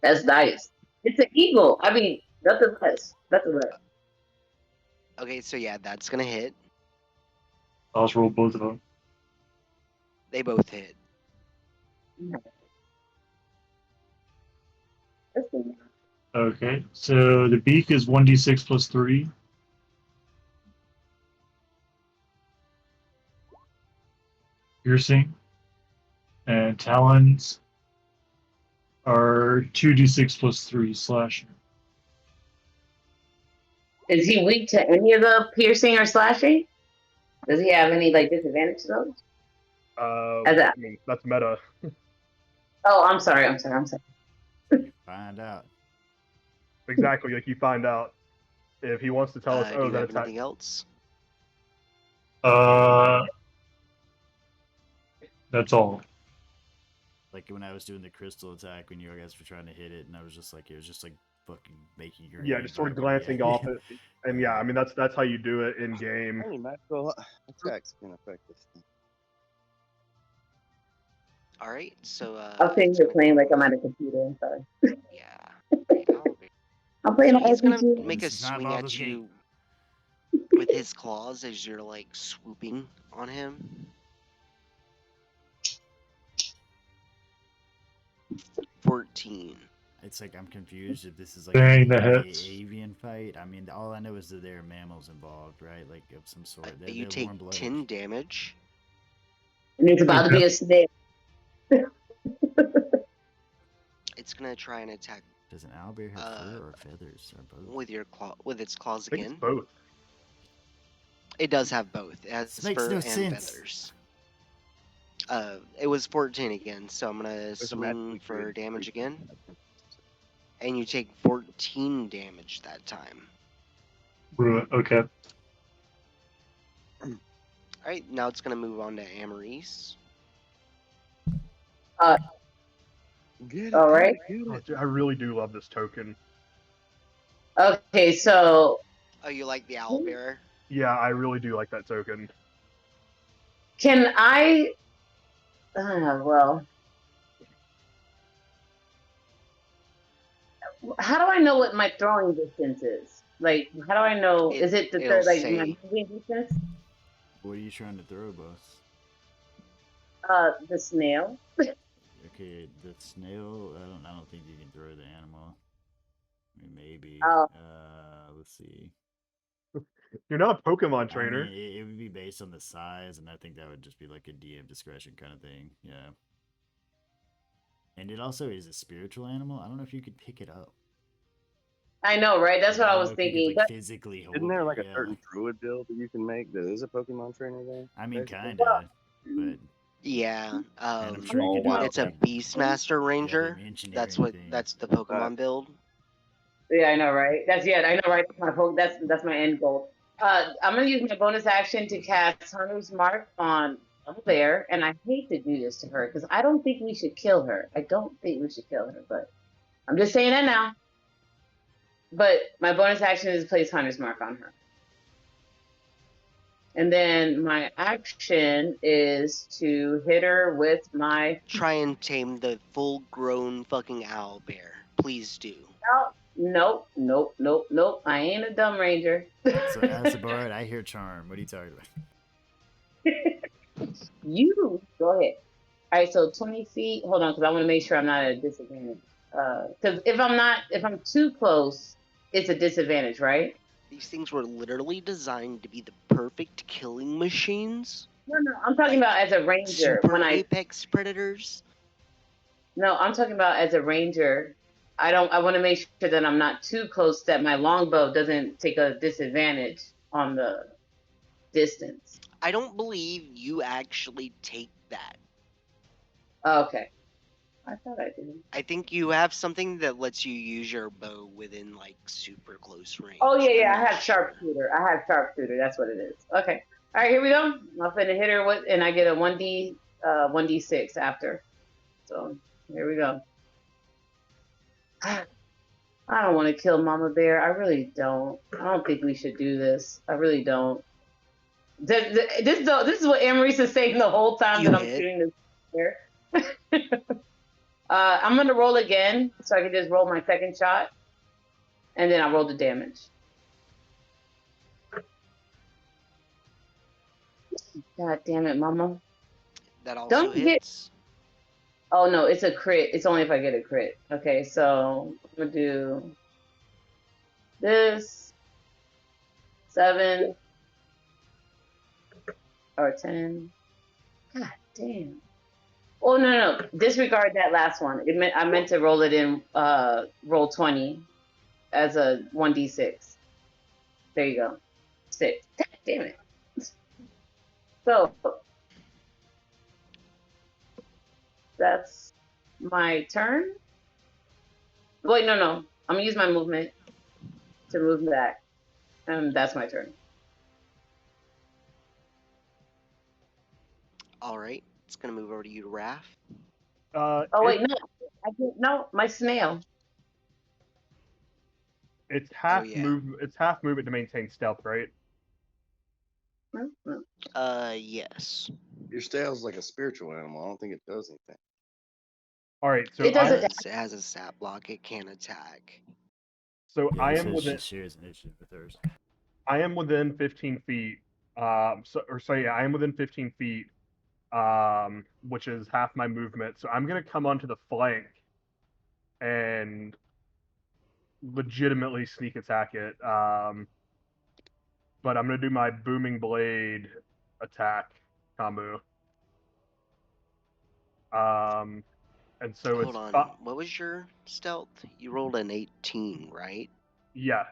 That's nice. It's an eagle. I mean, nothing less. Nothing less. Okay, so yeah, that's gonna hit. I'll just roll both of them. They both hit. Okay, so the beak is 1d6 +3. Piercing. And talons are 2d6 +3 slashing. Is he weak to any of the piercing or slashing? Does he have any like disadvantage to those? I mean, that's meta. Oh, I'm sorry. Find out. Exactly, like you find out if he wants to tell us, Do oh, you that have attack. anything else? That's all. Like when I was doing the crystal attack when you guys were trying to hit it, and I was just like, it was just like fucking making your Yeah, hand just sort of vibrate. glancing off it, and yeah, I mean that's how you do it in game. Only magical attacks can affect this thing. Alright, so I'll say it's you're gonna playing go- like I'm at a computer. I'm sorry. Yeah. I'm playing So on he's gonna RPG. make a This is not swing Baldur's at Gate. you with his claws as you're like swooping on him. 14. It's like I'm confused if this is like Bang, an that hits. avian fight. I mean, all I know is that there are mammals involved, right? Like of some sort. You They're take warm-blooded. 10 damage. And it's about to be a snake. It's gonna try and attack Does an owlbear have fur or feathers or both? with its claws I think it's again. both. It does have both. It has This makes fur no and sense. feathers. It was 14 again, so I'm gonna There's a swing magically for created damage creature. again. And you take 14 damage that time. Okay. Alright, now it's gonna move on to Amaris. Get it, All right. get it, Oh, get it. dude, I really do love this token. Okay, so Oh, you like the owl bearer? Yeah, I really do like that token. can I? Well, how do I know what my throwing distance is? Like, how do I know? Is it the It'll third, like say. my moving distance? What are you trying to throw, boss? The snail. Okay, the snail. I don't think you can throw the animal. I mean, maybe. Oh. Let's see. You're not a Pokemon I trainer. mean, it would be based on the size, and I think that would just be like a DM discretion kind of thing. Yeah. And it also is a spiritual animal. I don't know if you could pick it up. I know, right? That's what I don't was know if you thinking. could, like, physically hold Isn't there it, like a yeah. certain druid build that you can make that is a Pokemon trainer though? I mean, basically? kinda, but Yeah. and I'm sure you Oh, could do wow. It's a like, Beastmaster the Ranger. other That's engineering what. thing. That's the Pokemon build. Yeah, I know, right? I know, right? That's my end goal. I'm gonna use my bonus action to cast Hunter's Mark on there, and I hate to do this to her because I don't think we should kill her. I don't think we should kill her, but I'm just saying that now. But my bonus action is place Hunter's Mark on her. And then my action is to hit her with my... Try and tame the full-grown fucking owl bear. Please do. Nope. I ain't a dumb ranger. So as a bard, I hear charm. What are you talking about? You go ahead. All right, so 20 feet. Hold on, because I want to make sure I'm not at a disadvantage. Because if I'm too close, it's a disadvantage, right? These things were literally designed to be the perfect killing machines. No, I'm talking about as a ranger. Super apex predators. No, I'm talking about as a ranger. I want to make sure that I'm not too close, that my longbow doesn't take a disadvantage on the distance. I don't believe you actually take that. Oh, okay. I thought I did. I think you have something that lets you use your bow within like super close range. Oh yeah, I have sharpshooter. That's what it is. Okay. All right, here we go. I'm finna hit her with, and I get a 1d6 after. So here we go. I don't want to kill Mama Bear. I really don't. I don't think we should do this. I really don't. This is what Emery's is saying the whole time that I'm shooting this bear. I'm gonna roll again, so I can just roll my second shot, and then I'll roll the damage. God damn it, Mama! That also hits. Oh no, it's a crit. It's only if I get a crit. Okay, so I'm gonna do this 7 or 10. God damn. Oh no, disregard that last one. I meant to roll it in roll 20 as a 1d6. There you go. 6. God damn it. So that's my turn. Wait, no. I'm gonna use my movement to move back. That's my turn. All right. It's going to move over to you, Raph. Wait, no. My snail. It's half It's half movement to maintain stealth, right? Yes. Your snail's like a spiritual animal. I don't think it does anything. All right, so it has a stat block. It can attack. So yeah, I am within. Shares initiative with hers. I am within 15 feet. I am within 15 feet. Which is half my movement. So I'm gonna come onto the flank and legitimately sneak attack it. But I'm gonna do my booming blade attack combo. And so Hold on. What was your stealth? You rolled an 18, right? Yeah.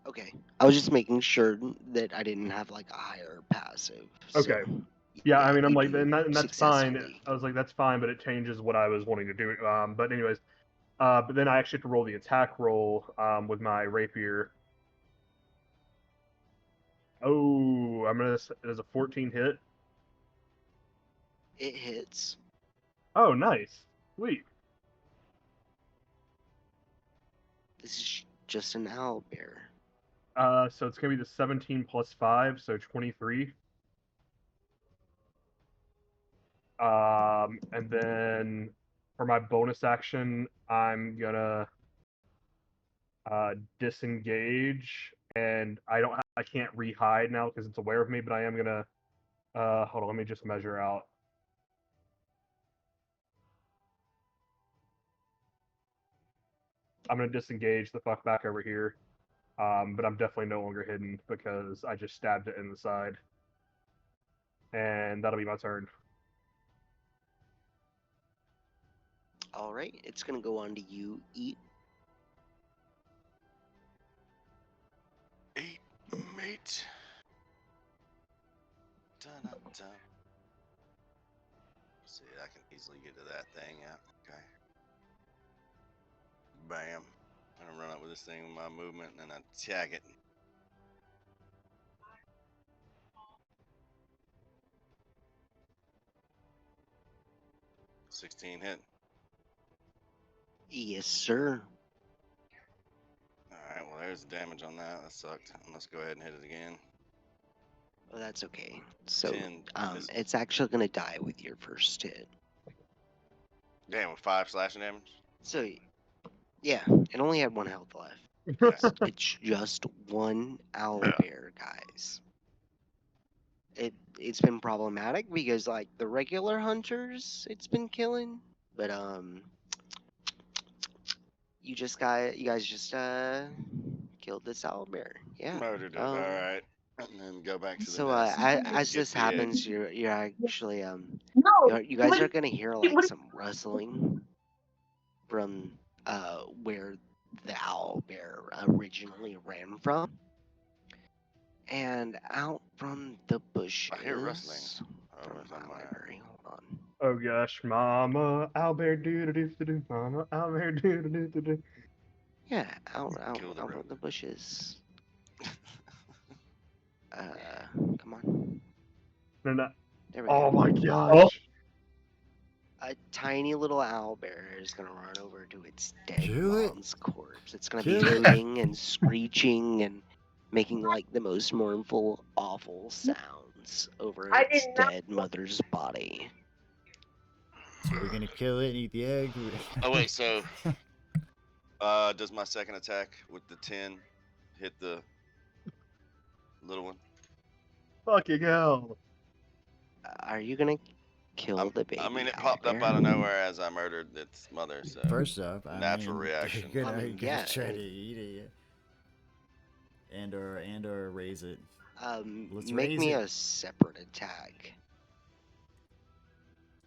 Okay. I was just making sure that I didn't have like a higher passive. Okay. So, yeah, I mean, I'm like, and that's fine. I was like, that's fine, but it changes what I was wanting to do. But anyways, but then I actually have to roll the attack roll with my rapier. Oh, it is a 14 hit. It hits. Oh, nice. Sweet. This is just an owl bear. So it's gonna be the 17 plus 5, so 23. And then for my bonus action, I'm gonna disengage, and I can't re-hide now because it's aware of me, but I am gonna hold on, let me just measure out. I'm gonna disengage the fuck back over here. But I'm definitely no longer hidden because I just stabbed it in the side. And that'll be my turn. All right, it's gonna go on to you. Eat. Eat meat. Dun-dun-dun. See, I can easily get to that thing. Yeah. Okay. Bam. I'm gonna run up with this thing with my movement and then attack it. 16 hit. Yes, sir. Alright, well, there's the damage on that. That sucked. Let's go ahead and hit it again. Oh, that's okay. So, 10 it's actually gonna die with your first hit. Damn, with 5 slashing damage? So, yeah, it only had 1 health left. It's just one owlbear, guys. It's been problematic because like the regular hunters it's been killing, but you guys just killed this owlbear. Yeah. Murdered it. Alright. And then go back to the So nest. as Get this the egg. happens, you're actually No, you guys are gonna hear like some rustling from where the owlbear originally ran from. And out from the bushes. I hear rustling. From my library. Hold on. Oh gosh, Mama Owlbear do do do do, Mama Owlbear do do do do. Yeah, out Kill the from rogue. the bushes. Come on. No. There we Oh go. my gosh. A tiny little owlbear is gonna run over to its dead Kill it. mom's corpse. It's gonna Kill be it. hooting and screeching and making like the most mournful, awful sounds over I its did not- dead mother's body. So we're gonna kill it and eat the egg. Oh, wait, so. Does my second attack with the 10 hit the little one? Fucking hell. Are you gonna kill the baby? I mean, it popped up owlbear? out of nowhere as I murdered its mother, so. First off, Natural reaction. You're gonna, I mean, you're gonna yeah, try to eat it, and or raise it. Let's Make raise me it. a separate attack.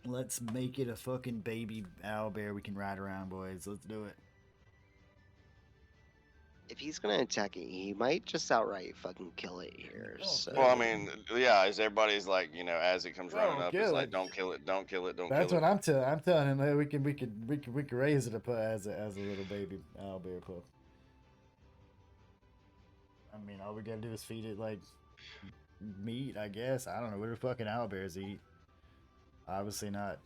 Let's make it a fucking baby owlbear we can ride around, boys. Let's do it. If he's gonna attack it, he might just outright fucking kill it here. Oh, So. Well, I mean, yeah, as everybody's like, as it comes running up, it's kill like, it. don't kill it, don't kill it, don't That's kill what it. I'm telling him. Hey, we can raise it up as a little baby owlbear pup. I mean, all we gotta do is feed it like meat, I guess. I don't know. What do fucking owlbears eat? Obviously not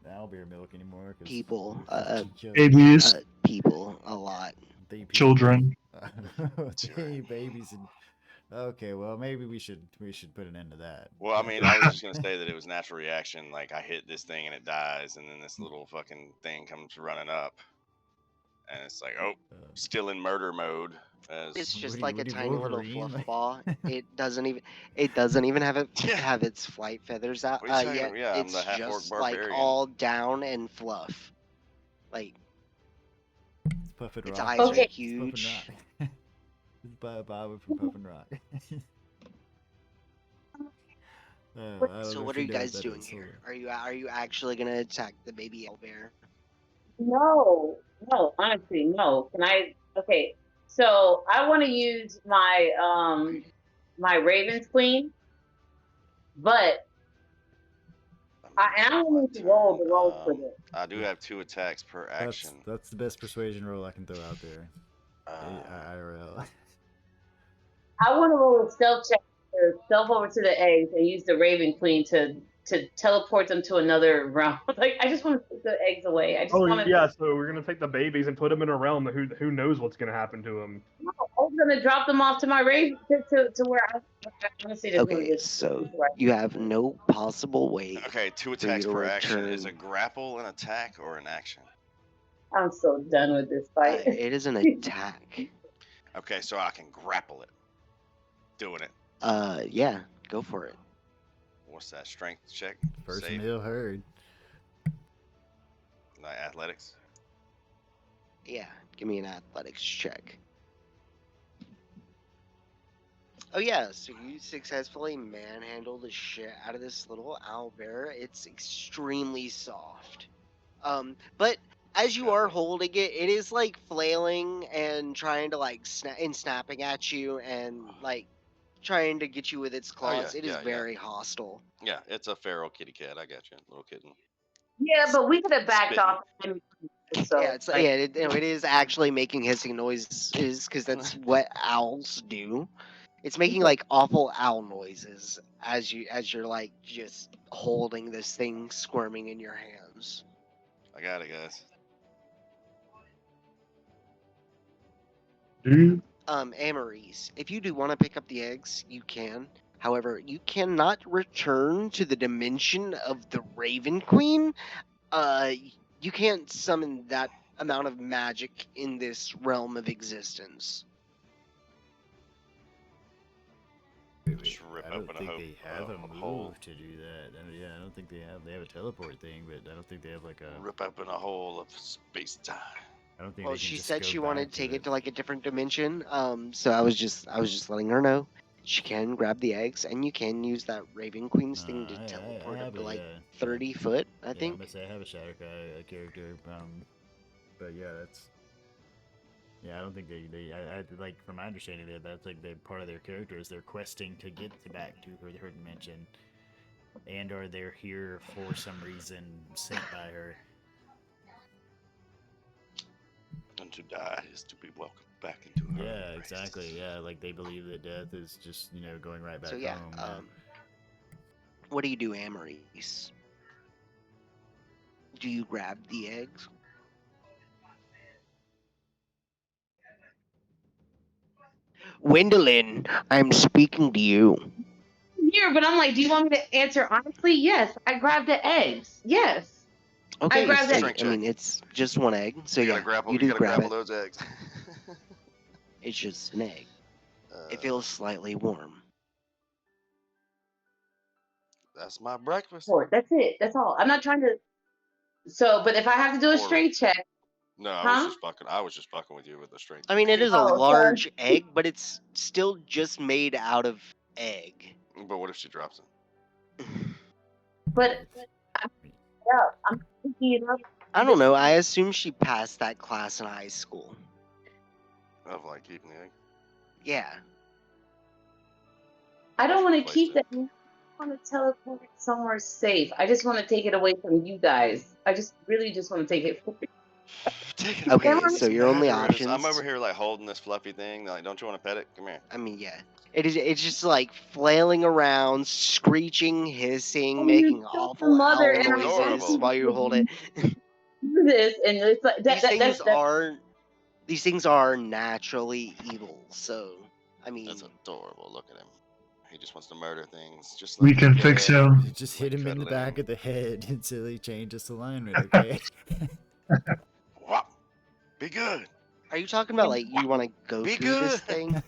owlbear milk anymore. 'Cause People, Babies, people, a lot. children. Babies and okay, well maybe we should put an end to that. Well, I mean, I was just gonna say that it was natural reaction. Like I hit this thing and it dies, and then this little fucking thing comes running up, and it's like, oh, still in murder mode. It's just What are like you, a tiny little Wolverine? fluff ball. It doesn't even have have its flight feathers out What are you talking yet. about? Yeah, I'm It's the half-orc just like barbarian. all down and fluff. Like Puffin its Rock. eyes Okay. are huge. It's Bob from Puffin Rock. So what are you guys doing here? Are you actually gonna attack the baby owlbear? No, honestly, no. Can I? Okay, so I want to use my my Raven's Queen, but I don't need to roll the roll for this. I do have 2 attacks per action. That's the best persuasion roll I can throw out there. Uh, IRL. I want to roll a stealth check to stealth over to the eggs and use the Raven Queen to teleport them to another realm. Like I just want to take the eggs away. I just want to. Yeah, so we're gonna take the babies and put them in a realm that who knows what's gonna happen to them. No, I was gonna drop them off to my Raven to where I honestly just wanna Okay, just- so you have no possible way. okay, 2 you attacks to per action. return- Is a grapple an attack or an action? I'm so done with this fight. It is an attack. Okay, so I can grapple it. Doing it. Yeah, go for it. What's that? Strength check? First Save? meal heard. Like athletics? Yeah, give me an athletics check. Oh yeah, so you successfully manhandle the shit out of this little owlbear. It's extremely soft. But as you are holding it, it is like flailing and trying to like snapping at you and like trying to get you with its claws. It is very hostile. Yeah, it's a feral kitty cat. I got you, little kitten. Yeah, but we could have backed Spitting. off and So Yeah, it's it is actually making hissing noises because that's what owls do. It's making like awful owl noises as you're like just holding this thing squirming in your hands. I got it, guys. Dude, Amaris, if you do want to pick up the eggs, you can. However, you cannot return to the dimension of the Raven Queen. You can't summon that amount of magic in this realm of existence. Just rip I don't open a think hole- they have a a move hole. to do that. Yeah, I don't think they have. They have a teleport thing, but I don't think they have like a. Rip open a hole of space time. I don't think Well, they can she just said go she wanted back to take the- it to like a different dimension. So I was just letting her know she can grab the eggs, and you can use that Raven Queen's thing to I teleport have up to a, like yeah. 30 foot, I Yeah, think. I'm gonna say I have a Shadowkai character, but yeah, that's. Yeah, I don't think they I like from my understanding that's like they part of their character is they're questing to get back to her dimension, and or they're here for some reason sent by her. And to die is to be welcomed back into her Yeah, embrace. exactly. Yeah, like they believe that death is just going right back So yeah, home. what do you do, Amaris? Do you grab the eggs? Gwendolyn, I'm speaking to you. here, but I'm like, do you want me to answer honestly? Yes, I grabbed the eggs. Yes. Okay, grabbed so, it. I mean it's just one egg, so you yeah, gotta grapple, you do gotta grab grapple it. those eggs. It's just an egg. It Uh, feels slightly warm. That's my breakfast. That's it. That's all. I'm not trying to. So, but if I have to do a strength check, No, I Huh? was just fucking with you with the strength. I mean, it is a Oh, okay. large egg, but it's still just made out of egg. But what if she drops it? but I'm picking it up. I don't know. I assume she passed that class in high school. Of like keeping the egg. Yeah. I don't want to Placed keep it. that. I want to teleport it somewhere safe. I just want to take it away from you guys. I just really just want to take it. Take it Okay, away. so your only I'm options. over here like holding this fluffy thing. Like, don't you want to pet it? Come here. I mean, yeah. It's just like flailing around, screeching, hissing, Oh, making you're such a awful mother, owl and I'm noises adorable. while you hold it. Do this, and it's like These things are naturally evil. So, I mean, That's adorable. Look at him. He just wants to murder things. Just we like can the fix dead. him. Just Like hit him in the cuddling. back of the head until he changes alignment. Okay. Whop. Be good. are you talking about like you want to go Be through this good. thing?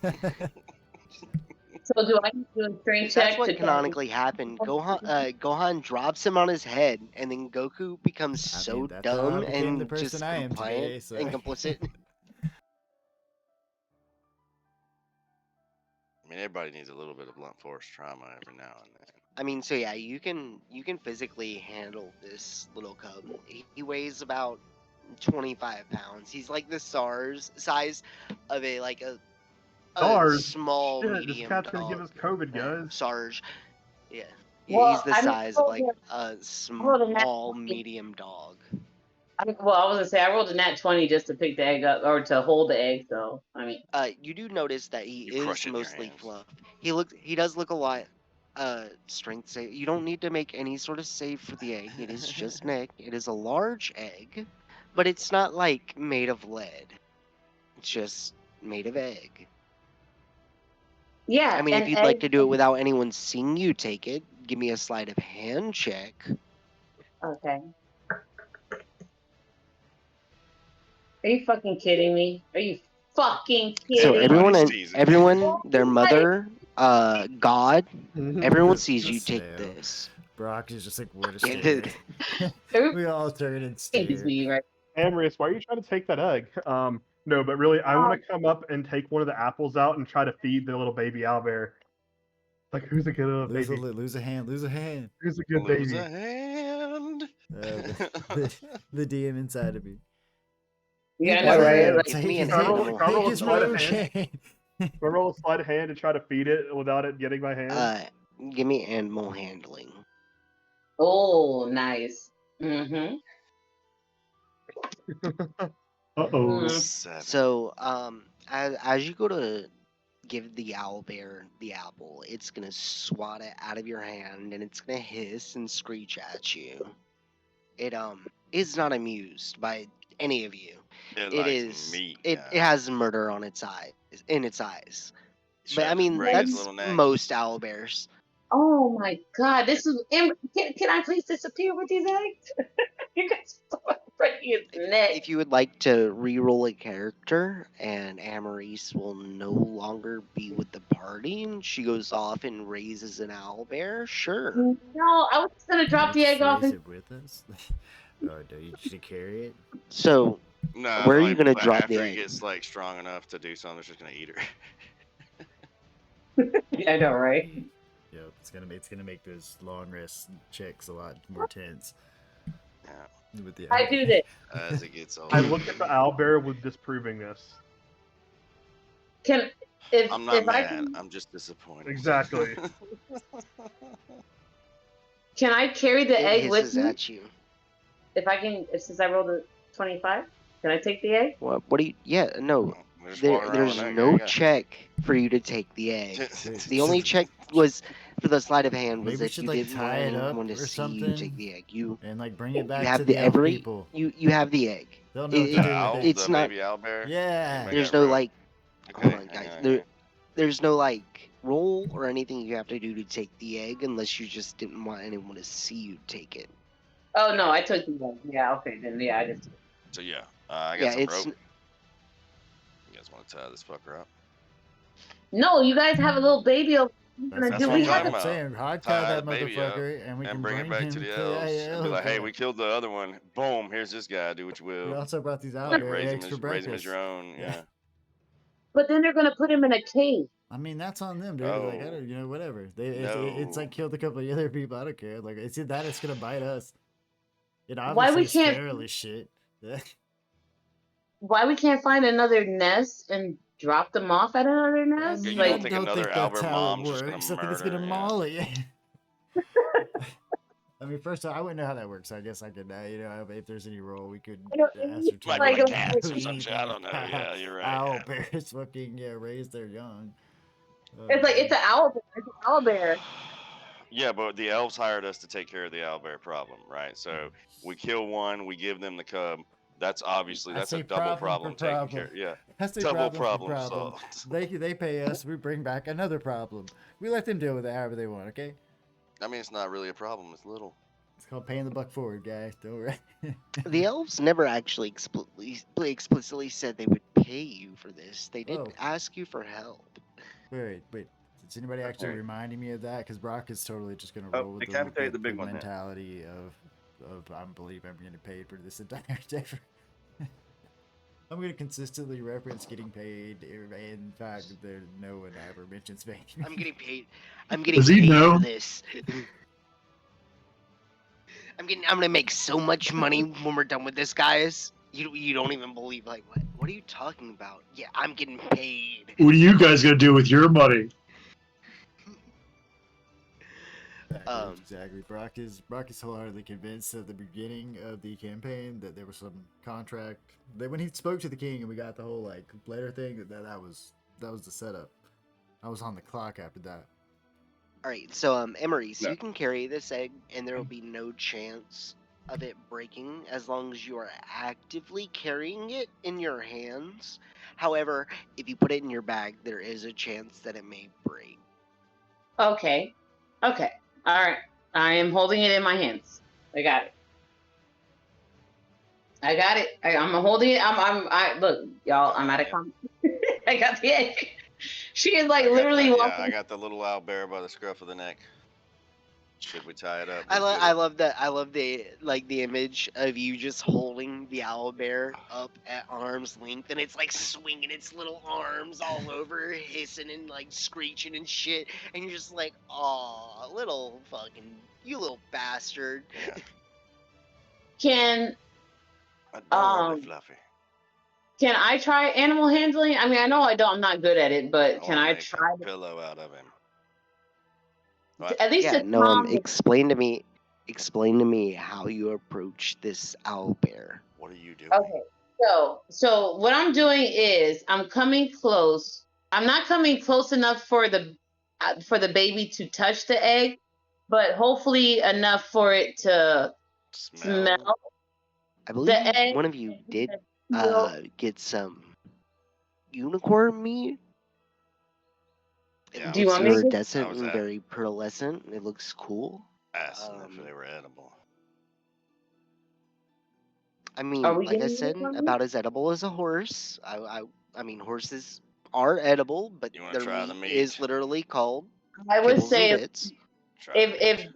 So do I need to do a strength check? That's what canonically happened. Gohan drops him on his head, and then Goku becomes so that's how dumb I became the and person just I am compliant today, so- and complicit. I mean, everybody needs a little bit of blunt force trauma every now and then. I mean, so yeah, you can physically handle this little cub. He weighs about 25 pounds. He's like the SARS size of a SARS? small Shit, medium this cat's dog. gonna give us COVID, guys. SARS. Yeah. Well, He's the I mean, size of like a rolled a nat small 20. medium dog. I was gonna say I rolled a nat 20 just to pick the egg up or to hold the egg. So I mean, You do notice that he You crush is it in your mostly hands. fluff. He does look a lot strength save. You don't need to make any sort of save for the egg. It is just an egg. It is a large egg, but it's not like made of lead. It's just made of egg. yeah. I mean, and if you'd like to do it without anyone seeing you take it, give me a sleight of hand check. Okay. Are you fucking kidding me? Are you fucking kidding So me? everyone, their mother, God, everyone sees you Just take stare. this. Brock is just like, where to Yeah, stare. We all turn and Excuse stare. me, right? Amrius, why are you trying to take that egg? No, but really, I want to come up and take one of the apples out and try to feed the little baby owlbear. Like, who's a good little baby? Lose a hand. Lose a hand. Who's a good Lose baby? a hand. The DM inside of me. Yeah, I Take know, his right? hand, Like, Give take me his an hand, animal Can I roll take his sleight of rogue hand? chain. Do I roll a sleight of hand to try to feed it without it getting my hand? Give me animal handling. oh, nice. Mm-hmm. Uh-oh. 7. So, as you go to give the owlbear the apple, it's gonna swat it out of your hand and it's gonna hiss and screech at you. It is not amused by any of you. It It likes is meat, it guys. has murder on its eyes in its eyes. He's But trying I to just mean break his that's little neck. most owlbears. Oh my god, this is. Can I please disappear with these eggs? You guys are breaking his neck. If you would like to re-roll a character, and Amaris will no longer be with the party, and she goes off and raises an owlbear, sure. No, I was just gonna drop the egg off. Raise it with us. Or do you just carry it? So, No, where are like, you gonna drop after the he egg? gets like strong enough to do something, it's just gonna eat her. I know, right? Yeah, it's gonna make those long rest checks a lot more tense. Yeah. With the I do this. As it gets older. I look at the owlbear with disproving this. I'm not if I mad. can, I'm just disappointed. Exactly. can I carry the It egg with hisses me? at you. If I can, since I rolled a 25, can I take the egg? What do you? Yeah, no. Just walking around There's with that, no yeah. check for you to take the egg. The only check was for the sleight of hand was Maybe we that should, you like, didn't want tie it up anyone to or see you something. take the egg. You And like bring it back have to the the elf every people. you have the egg. They'll know what to It- do The owl, with it. it's the not- baby owlbear. Yeah. Make There's that no rope. like, Okay, hold on, guys. hang on. There's no like roll or anything you have to do to take the egg unless you just didn't want anyone to see you take it. Oh no, I took the egg. Yeah, okay, then yeah, I just. So yeah, I got Yeah, some it's rope. You guys want to tie this fucker up? No, you guys have a little baby over. You're gonna That's do. what We I'm have talking a. about. saying hard Tie tie that the baby up motherfucker, and we and can bring it back him to the to elves and be like, "Hey, yeah. we killed the other one. Boom! Here's this guy. Do what you We will. also brought these Like, owlbear raise him eggs for as breakfast. your own. Yeah. But then they're gonna put him in a cage. I mean, that's on them, dude. Like, I Oh. don't, whatever. It's No. like killed a couple of other people. I don't care. Like, it's that it's gonna bite us. It Why obviously we is can't- feral as shit. Why we can't find another nest and drop them off at another nest? you Like, don't think another that's Albert how mom's it just gonna works. I think it's gonna murder, yeah. maul it. I mean, first of all, I wouldn't know how that works. So I guess I could, if there's any role, we could I don't- ascertain. Like Like with a- cats or some shit. I don't know. Yeah, you're right. Owl yeah. bears fucking raise their young. it's like it's an owl bear. It's an owl bear. Yeah, but the elves hired us to take care of the owlbear problem, right? So we kill one, we give them the cub. That's obviously I that's say a double problem problem for taken problem. care. Yeah, That's a double problem. problem solved. They pay us. We bring back another problem. We let them deal with it however they want. Okay. I mean, it's not really a problem. It's little. It's called paying the buck forward, guys. Don't worry. The elves never actually explicitly said they would pay you for this. They did Oh. ask you for help. Wait. Is anybody actually Alright. reminding me of that? Because Brock is totally just gonna Oh, roll with decapitate the big one then. mentality of I believe I'm getting paid for this entire endeavor. I'm gonna consistently reference getting paid. In fact, no one ever mentions paying. I'm getting paid. I'm getting Does he paid know? for this. I'm gonna make so much money when we're done with this, guys. You don't even believe like what are you talking about? Yeah, I'm getting paid. What are you guys gonna do with your money? Exactly. Brock is wholeheartedly convinced at the beginning of the campaign that there was some contract that when he spoke to the king and we got the whole like letter thing that was the setup. I was on the clock after that. All right, so Emery, so Yeah. you can carry this egg, and there will be no chance of it breaking as long as you are actively carrying it in your hands. However, if you put it in your bag, there is a chance that it may break. Okay. All right. I am holding it in my hands. I got it. I'm holding it. I look, y'all. I'm at a con. I got the egg. She is like literally walking. I got the little owlbear by the scruff of the neck. Should we tie it up? I Let's get love that. I love the image of you just holding the owlbear up at arm's length, and it's like swinging its little arms all over, hissing and like screeching and shit, and you're just like, "Aw, little fucking you little bastard." Yeah. Can Adorably fluffy. Can I try animal handling? I mean, I know I'm not good at it, but can wanna I make try? a pillow out of him? What? At least Yeah, to no. calm. Explain to me how you approach this owlbear. What are you doing? Okay. So what I'm doing is I'm coming close. I'm not coming close enough for the baby to touch the egg, but hopefully enough for it to smell I believe the egg. one of you did feel- get some unicorn meat. Yeah, Do you want me to get- iridescent I was and at- very pearlescent. It looks cool. Asking if they were edible. I mean, Are we like I getting said, unicorn meat? about as edible as a horse. I mean, horses are edible, but You wanna their try the meat is meat? literally called I would kibbles and say bits. Try the if meat.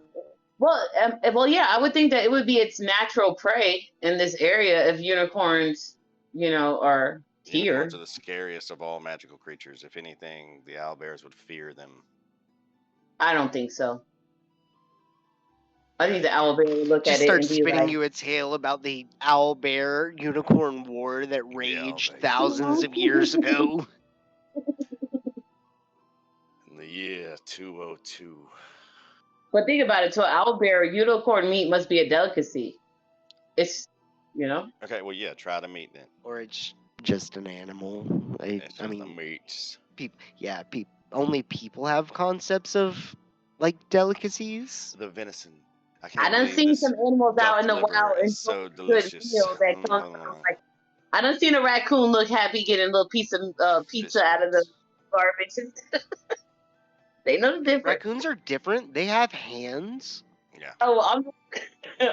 well, yeah, I would think that it would be its natural prey in this area if unicorns, are here. Unicorns are the scariest of all magical creatures. If anything, the owlbears would fear them. I don't think so. I think the owlbear would look Just at it start and be spinning like, you a tale about the owl bear unicorn war that raged owlbear. thousands of years ago. In the year 202. but think about it. To an owlbear, unicorn meat must be a delicacy. It's, Okay, well, yeah, try the meat then. Or it's just an animal. It's I just the mean, meats. only people have concepts of like delicacies. The venison. I I can't done believe seen this some animals duck out in the liver wild is and so good delicious. meal that comes from like. I done seen a raccoon look happy getting a little piece of pizza out of the garbage. They know the difference. Raccoons are different. They have hands. Yeah. Oh,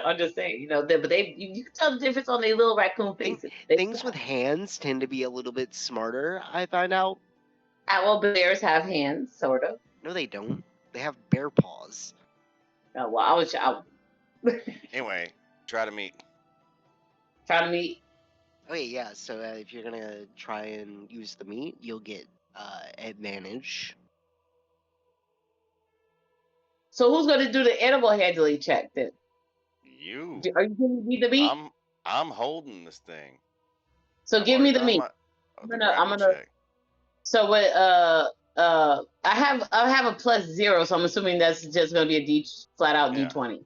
I'm just saying, but you can tell the difference on their little raccoon faces. Things with hands tend to be a little bit smarter, I find out. Owl bears have hands, sort of. No, they don't. They have bear paws. Oh, well, I was Anyway, try the meat. trying to meet. Okay, yeah. So if you're gonna try and use the meat, you'll get advantage. So who's going to do the animal handling check then? You. Are you giving me the meat? I'm holding this thing. So give me the meat. I'm gonna. check. So what? I have a +0, so I'm assuming that's just going to be a flat out Yeah. D20.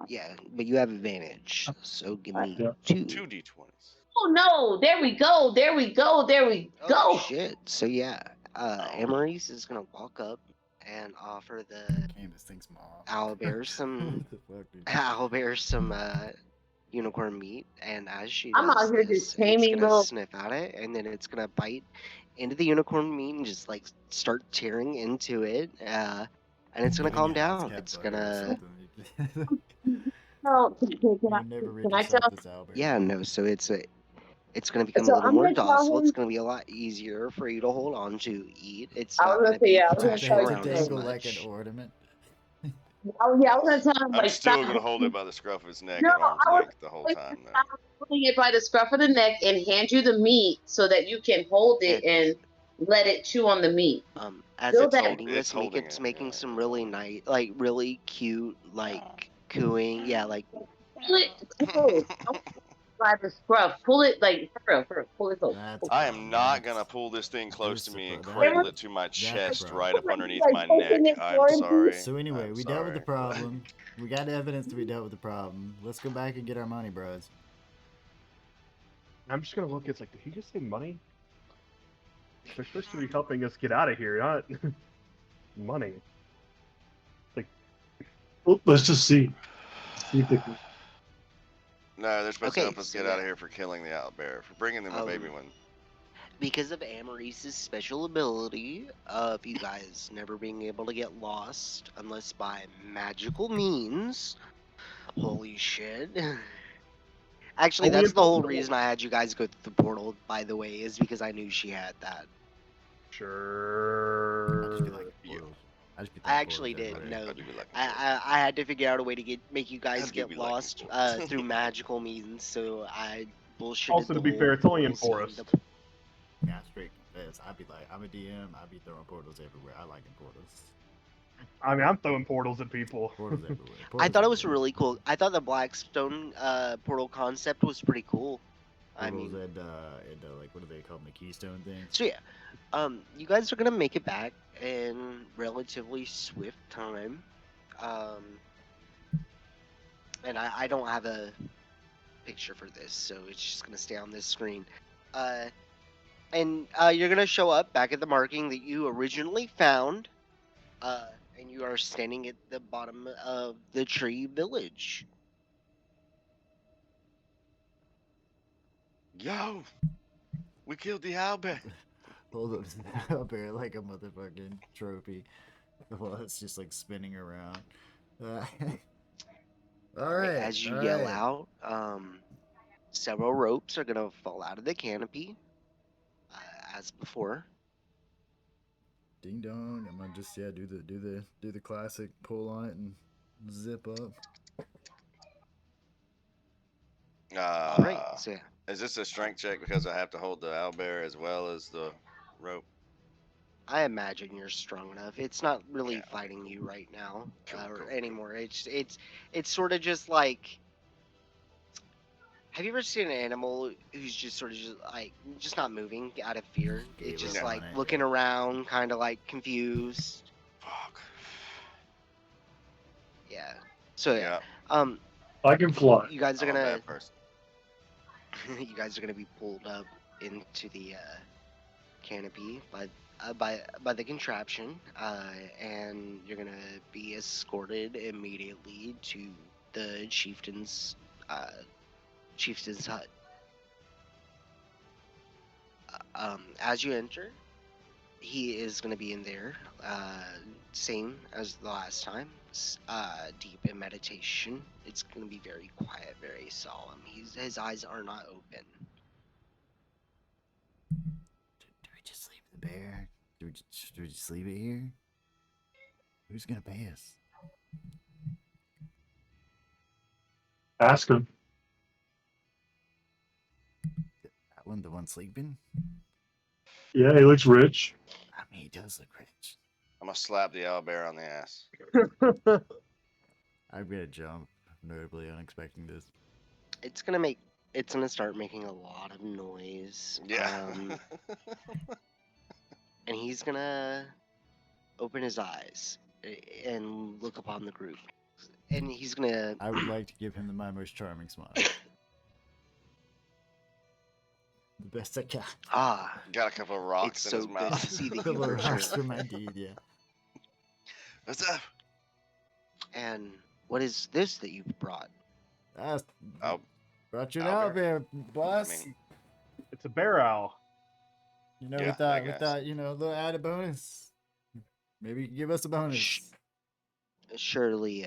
Yeah, but you have advantage. So give me Yeah. two. 2d20s. Oh no! There we go! There we go! There we Oh go! shit! So yeah, Amaris is gonna walk up and offer the Damn, this thing's small. owlbear some What the fuck, dude? owlbear some unicorn meat, and as she I'm does out here this, just taming it's gonna little. sniff at it, and then it's gonna bite into the unicorn meat and just like start tearing into it, and it's gonna calm down. It's gonna No, can I tell? yeah, no. So it's gonna become So a little I'm more gonna tell docile. It's him. gonna be a lot easier for you to hold on to eat. It's I not was gonna gonna say, be yeah, I was gonna thrashing tell you around to as dangle like much. an ornament. Oh yeah, I was gonna tell him I'm like still stop. gonna hold it by the scruff of its neck No, at arm's I was length the whole going time. to Though. stop holding it by the scruff of the neck and hand you the meat so that you can hold it and let it chew on the meat. As Feel it's that- eating It's this meat, holding it's it, making yeah. some really nice, like really cute, like cooing. Yeah, like Pull it close. Don't by the scruff. Pull it like for real. Pull it close. That's I am problem. not That's- gonna pull this thing close to There's me the and pro- cradle that- it to my the chest problem. right up underneath Like, my open neck. it I'm for him, sorry. So anyway, I'm we dealt with the sorry. problem. We got evidence that we dealt with the problem. Let's go back and get our money, bros. I'm just gonna look. It's like, did he just say money? They're supposed to be helping us get out of here, not money. Well, let's just see. See if they can. No, they're supposed to Okay, help us so get out of yeah. here for killing the owlbear, for bringing them a baby one. because of Amaris's special ability of you guys never being able to get lost unless by magical means. Holy shit. Actually, Only that's if the whole it's- reason I had you guys go through the portal, by the way, is because I knew she had that. I just be Sure. like portals. I just be I thinking actually portals did, everywhere. no. I'd be like, I had to figure out a way to make you guys I'd give get you, like, lost portals. through magical means, so I bullshitted Also, to the be fair, whole it's only in portal scene. forest. Yeah, straight confess. I'd be like, I'm a DM. I'd be throwing portals everywhere. I like them portals. I mean, I'm throwing portals at people. Portals everywhere. I Portals thought it was everywhere. really cool. I thought the Blackstone portal concept was pretty cool. I Portals mean, and like what do they call them? The keystone things. so yeah, you guys are gonna make it back in relatively swift time. And I don't have a picture for this, so it's just gonna stay on this screen. And you're gonna show up back at the marking that you originally found, and you are standing at the bottom of the tree village. Yo, we killed the owlbear. Hold up to the owlbear like a motherfucking trophy. Well, it's just like spinning around. All right. As you yell out, several ropes are gonna fall out of the canopy, as before. Ding dong. I'm gonna just do the classic pull on it and zip up. All right. So yeah. Is this a strength check because I have to hold the owlbear as well as the rope? I imagine you're strong enough. It's not really Yeah. fighting you right now Cool. anymore. It's sort of just like. Have you ever seen an animal who's just sort of just not moving out of fear? It's just up like on it. looking around, kind of like confused. Fuck. Yeah. So yeah. I can fly. You guys are I'm a gonna. bad person. You guys are gonna be pulled up into the canopy by the contraption, and you're gonna be escorted immediately to the chieftain's hut. As you enter, he is gonna be in there, same as the last time, deep in meditation. It's gonna be very quiet, very solemn. His eyes are not open. Do we just leave the bear? Do we just leave it here? Who's gonna pay us? Ask him. That one, the one sleeping? Yeah, he looks rich. I mean, he does look rich. I'm gonna slap the owlbear on the ass. I'm gonna jump, notably unexpecting this. It's gonna start making a lot of noise. Yeah. And he's gonna open his eyes and look upon the group. And he's gonna. I would like to give him my most charming smile. The best I can. Got a couple of rocks It's in so his good mouth. to see that The you little returned. rocks for my deed, yeah. What's up? And what is this that you've brought? Ah, Oh, brought you an owlbear. owlbear, boss. I mean, It's a bear owl. You know, Yeah, we I thought, you know, a little added bonus. Maybe you can give us a bonus. Shh. Surely,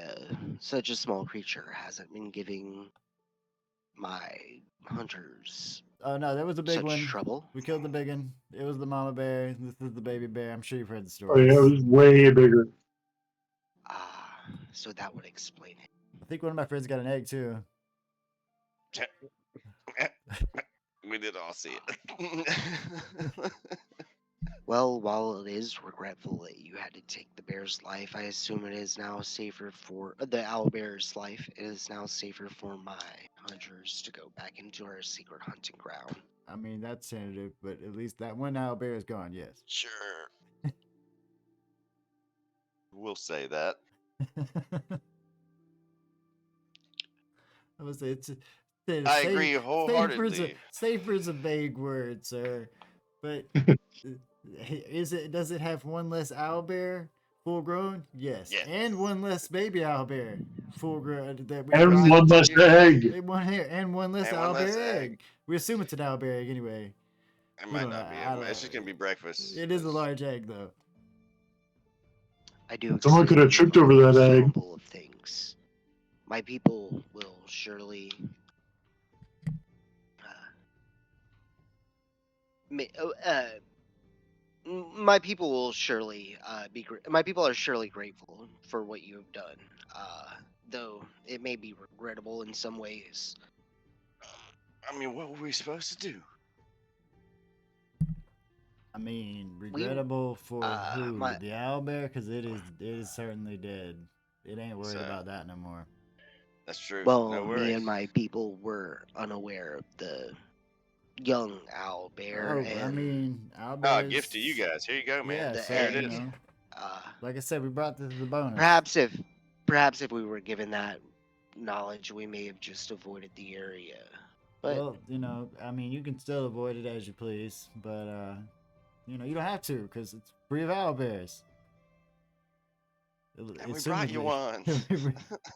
such a small creature hasn't been giving my hunters Oh no, that was a big such one. trouble. We killed the big one. It was the mama bear. This is the baby bear. I'm sure you've heard the Oh story. yeah, it was way bigger. So that would explain it. I think one of my friends got an egg too. we did all see it. Well, while it is regretful that you had to take the bear's life, I assume it is now safer for the owlbear's life. It is now safer for my hunters to go back into our secret hunting ground. I mean, that's tentative, but at least that one owlbear is gone, yes. Sure. We'll say that. I would say I agree wholeheartedly. Safer is a vague word, sir. But does it have one less owlbear full grown? Yes. Yes. And one less baby owlbear full grown. And one less egg. And one less And one owlbear less egg. egg. We assume it's an owlbear egg anyway. It We might don't not know. be. I don't It's know. just gonna be breakfast. It is a large egg, though. I do. Someone could have extremely tripped over that egg. humble of things. My people will surely. My people will surely my people are surely grateful for what you have done, though it may be regrettable in some ways. I mean, what were we supposed to do? I mean, regrettable for who? my- The owlbear? Because it is certainly dead. It ain't worried So- about that no more. That's true. Well, no me worries. and my people were unaware of the young owl bear. Oh, And, I mean, Oh, a owlbears. gift to you guys. Here you go, man. Yeah, The so, there it you is. know, like I said, we brought this as a bonus. perhaps if we were given that knowledge, we may have just avoided the area. But well, I mean, you can still avoid it as you please, but you don't have to because it's free of owlbears. And we brought you one.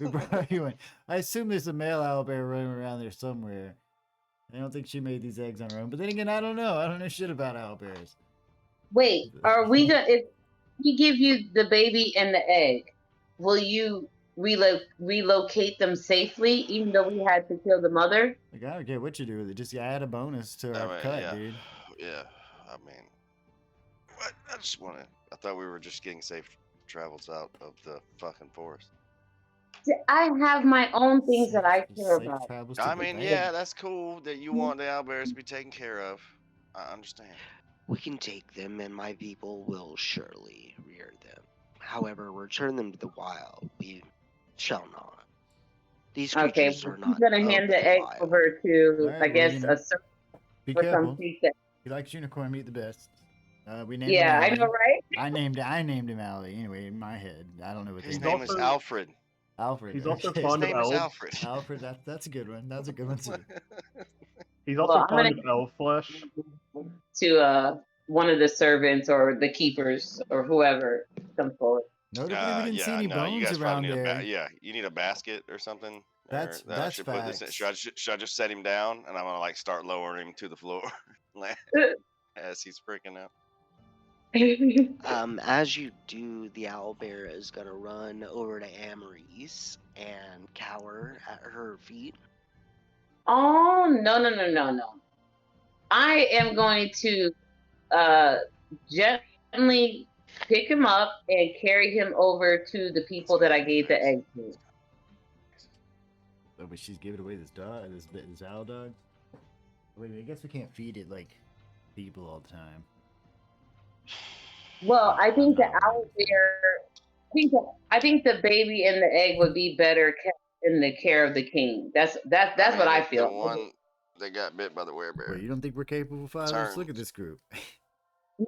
we brought you one. I assume there's a male owlbear running around there somewhere. I don't think she made these eggs on her own. But then again, I don't know. I don't know shit about owlbears. Wait, are we gonna? If we give you the baby and the egg, will you relocate them safely, even though we had to kill the mother? Like, I don't care what you do with it. Just add a bonus to our Right, cut, yeah. dude. Yeah, I mean, I just wanted. I thought we were just getting safe travels out of the fucking forest. I have my own things that I care Safe about. travels to I the mean, bank. yeah, that's cool that you want the owlbears to be taken care of. I understand. we can take them, and my people will surely rear them. However, return them to the wild. We shall not. These Okay, creatures well, are she's not gonna of hand the the egg wild. over to, All right, I well, guess, a servant Be or careful. something. He likes unicorn meat the best. We named Yeah, I him know, Allie. right? I named him Allie. Anyway, in my head, I don't know what His they He's name is also- Alfred. Alfred. He's also okay. His fond of name is elves. Alfred. Alfred. That's a good one. That's a good one too. He's Well, also I'm fond gonna- of elf flesh. To one of the servants or the keepers or whoever comes forward. Notably, we didn't see any no, bones you guys around probably need there. yeah, you need a basket or something. That's should put this in. facts. Should I just set him down and I'm gonna like start lowering him to the floor as he's freaking out? As you do, the owlbear is gonna run over to Amory's and cower at her feet. Oh, no. I am going to gently pick him up and carry him over to the people that I gave the egg to. Oh, but she's giving away this dog, this owl dog. Wait, I guess we can't feed it like people all the time. Well, I think the I'm not owl bear. I think the baby and the egg would be better kept in the care of the king. That's what I feel. The one that got bit by the werebear. Wait, you don't think we're capable fathers? Look at this group.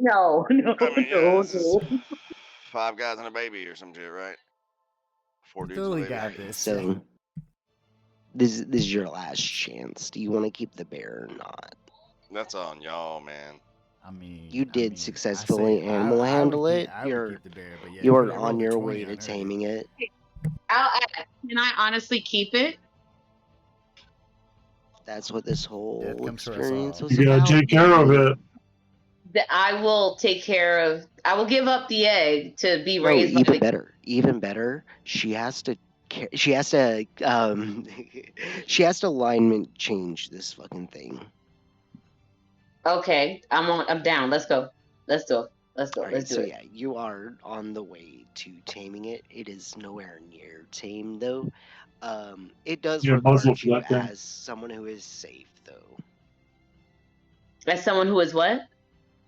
No. I mean, yeah, this is no. 5 guys and a baby or some shit, right? 4 We dudes and a totally baby. got this. So this is your last chance. Do you want to keep the bear or not? That's on y'all, man. I mean, You did I successfully say animal I would handle keep- it. I would keep the bear, but yeah, You're if I on rolled a your 20 way on to her, taming it. Can I honestly keep it? That's what this whole Death comes for us experience all. was You gotta about. take care of it. I will take care of. I will give up the egg to be No, raised by even the. better. Even better. She has to. She has to. She has to alignment change this fucking thing. Okay, I'm down. Let's go. Let's do it. All right, Let's do so it. yeah, you are on the way to taming it. It is nowhere near tame though. It does Yeah, muzzle regard you flat then. as someone who is safe though. As someone who is what?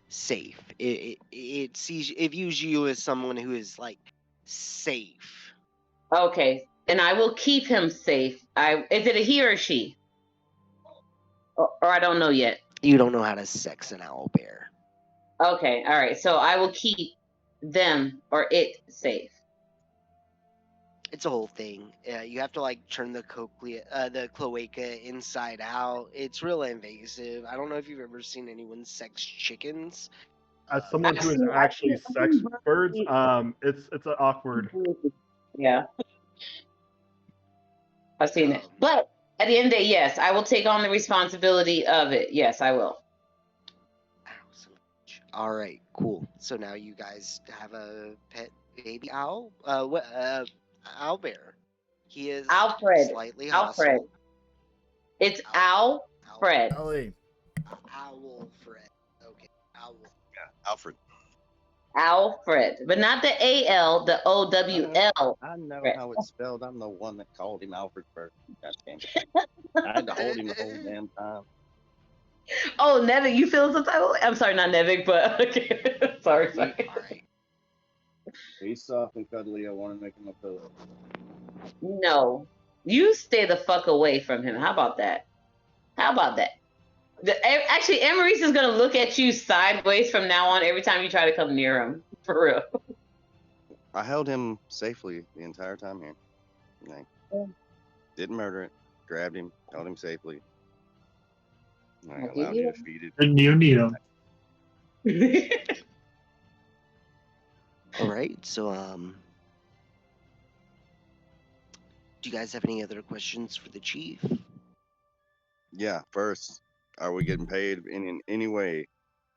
Safe. It sees it views you as someone who is like safe. Okay, and I will keep him safe. Is it a he or a she? Or I don't know yet. You don't know how to sex an owl bear. Okay, all right. So I will keep them or it safe. It's a whole thing. You have to like turn the cloaca inside out. It's real invasive. I don't know if you've ever seen anyone sex chickens. As someone who has I've actually seen sexed birds, birds. it's awkward. Yeah, I've seen it. Um, But at the end of the day, yes, I will take on the responsibility of it. Yes, I will. All right, cool. So now you guys have a pet baby owl. Owl bear. He is Alfred. slightly Alfred. hostile. It's Alfred. Ollie. Owl Fred. Okay, owl. Yeah, Alfred. Alfred, but not the A-L, the O-W-L. I know Fred. how it's spelled. I'm the one that called him Alfred first. God damn it. I had to hold him the whole damn time. Oh, Nevik, you feel some type of way? I'm sorry, not Nevik, but okay. sorry. All right. He's soft and cuddly. I want to make him a pillow. No, you stay the fuck away from him. How about that? Actually, Emery's is gonna look at you sideways from now on every time you try to come near him. For real. I held him safely the entire time here. Like, Didn't murder it. Grabbed him, held him safely. I I'll give allowed you you to feed it. And you need them. All right. So, do you guys have any other questions for the chief? Yeah. First, are we getting paid in any way?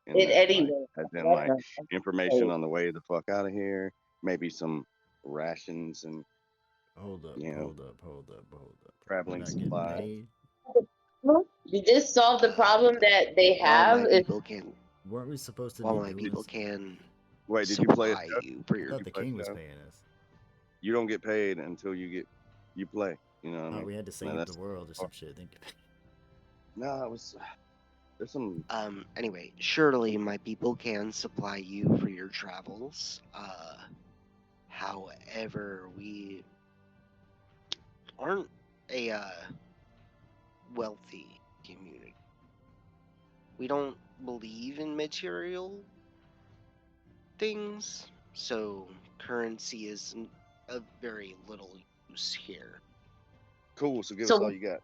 In It that, anyway. as in like information on the way the fuck out of here. Maybe some rations and Hold up, you know, hold up. traveling We're not getting supplies. paid. Did this solve the problem that they While have? my people can, Weren't we supposed to while be my doing people this? can Wait, did you play it? supply you for I your. thought the king was show? paying us. You don't get paid until you play. You know what I Oh, mean? we had to save that's- the world or some shit. Think No, it was. There's some. Anyway, surely my people can supply you for your travels. However, we aren't a wealthy community. We don't believe in material things, so currency is of very little use here. Cool. So give So- us all you got.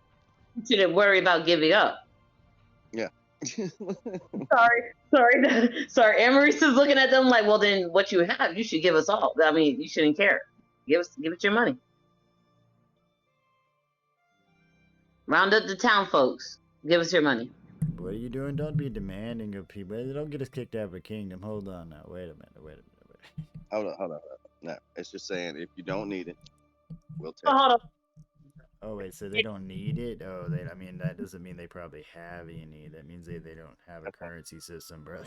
You shouldn't worry about giving up. Yeah. Sorry. Emery's is looking at them like, well, then what you have, you should give us all. I mean, you shouldn't care. Give us your money. Round up the town folks. Give us your money. what are you doing? Don't be demanding of people. Don't get us kicked out of a kingdom. Hold on now. Wait a minute. Hold on. No, it's just saying if you don't need it, we'll take Oh, it. hold on. Oh wait, so they don't need it? Oh, I mean that doesn't mean they probably have any. That means they don't have a currency system, bro.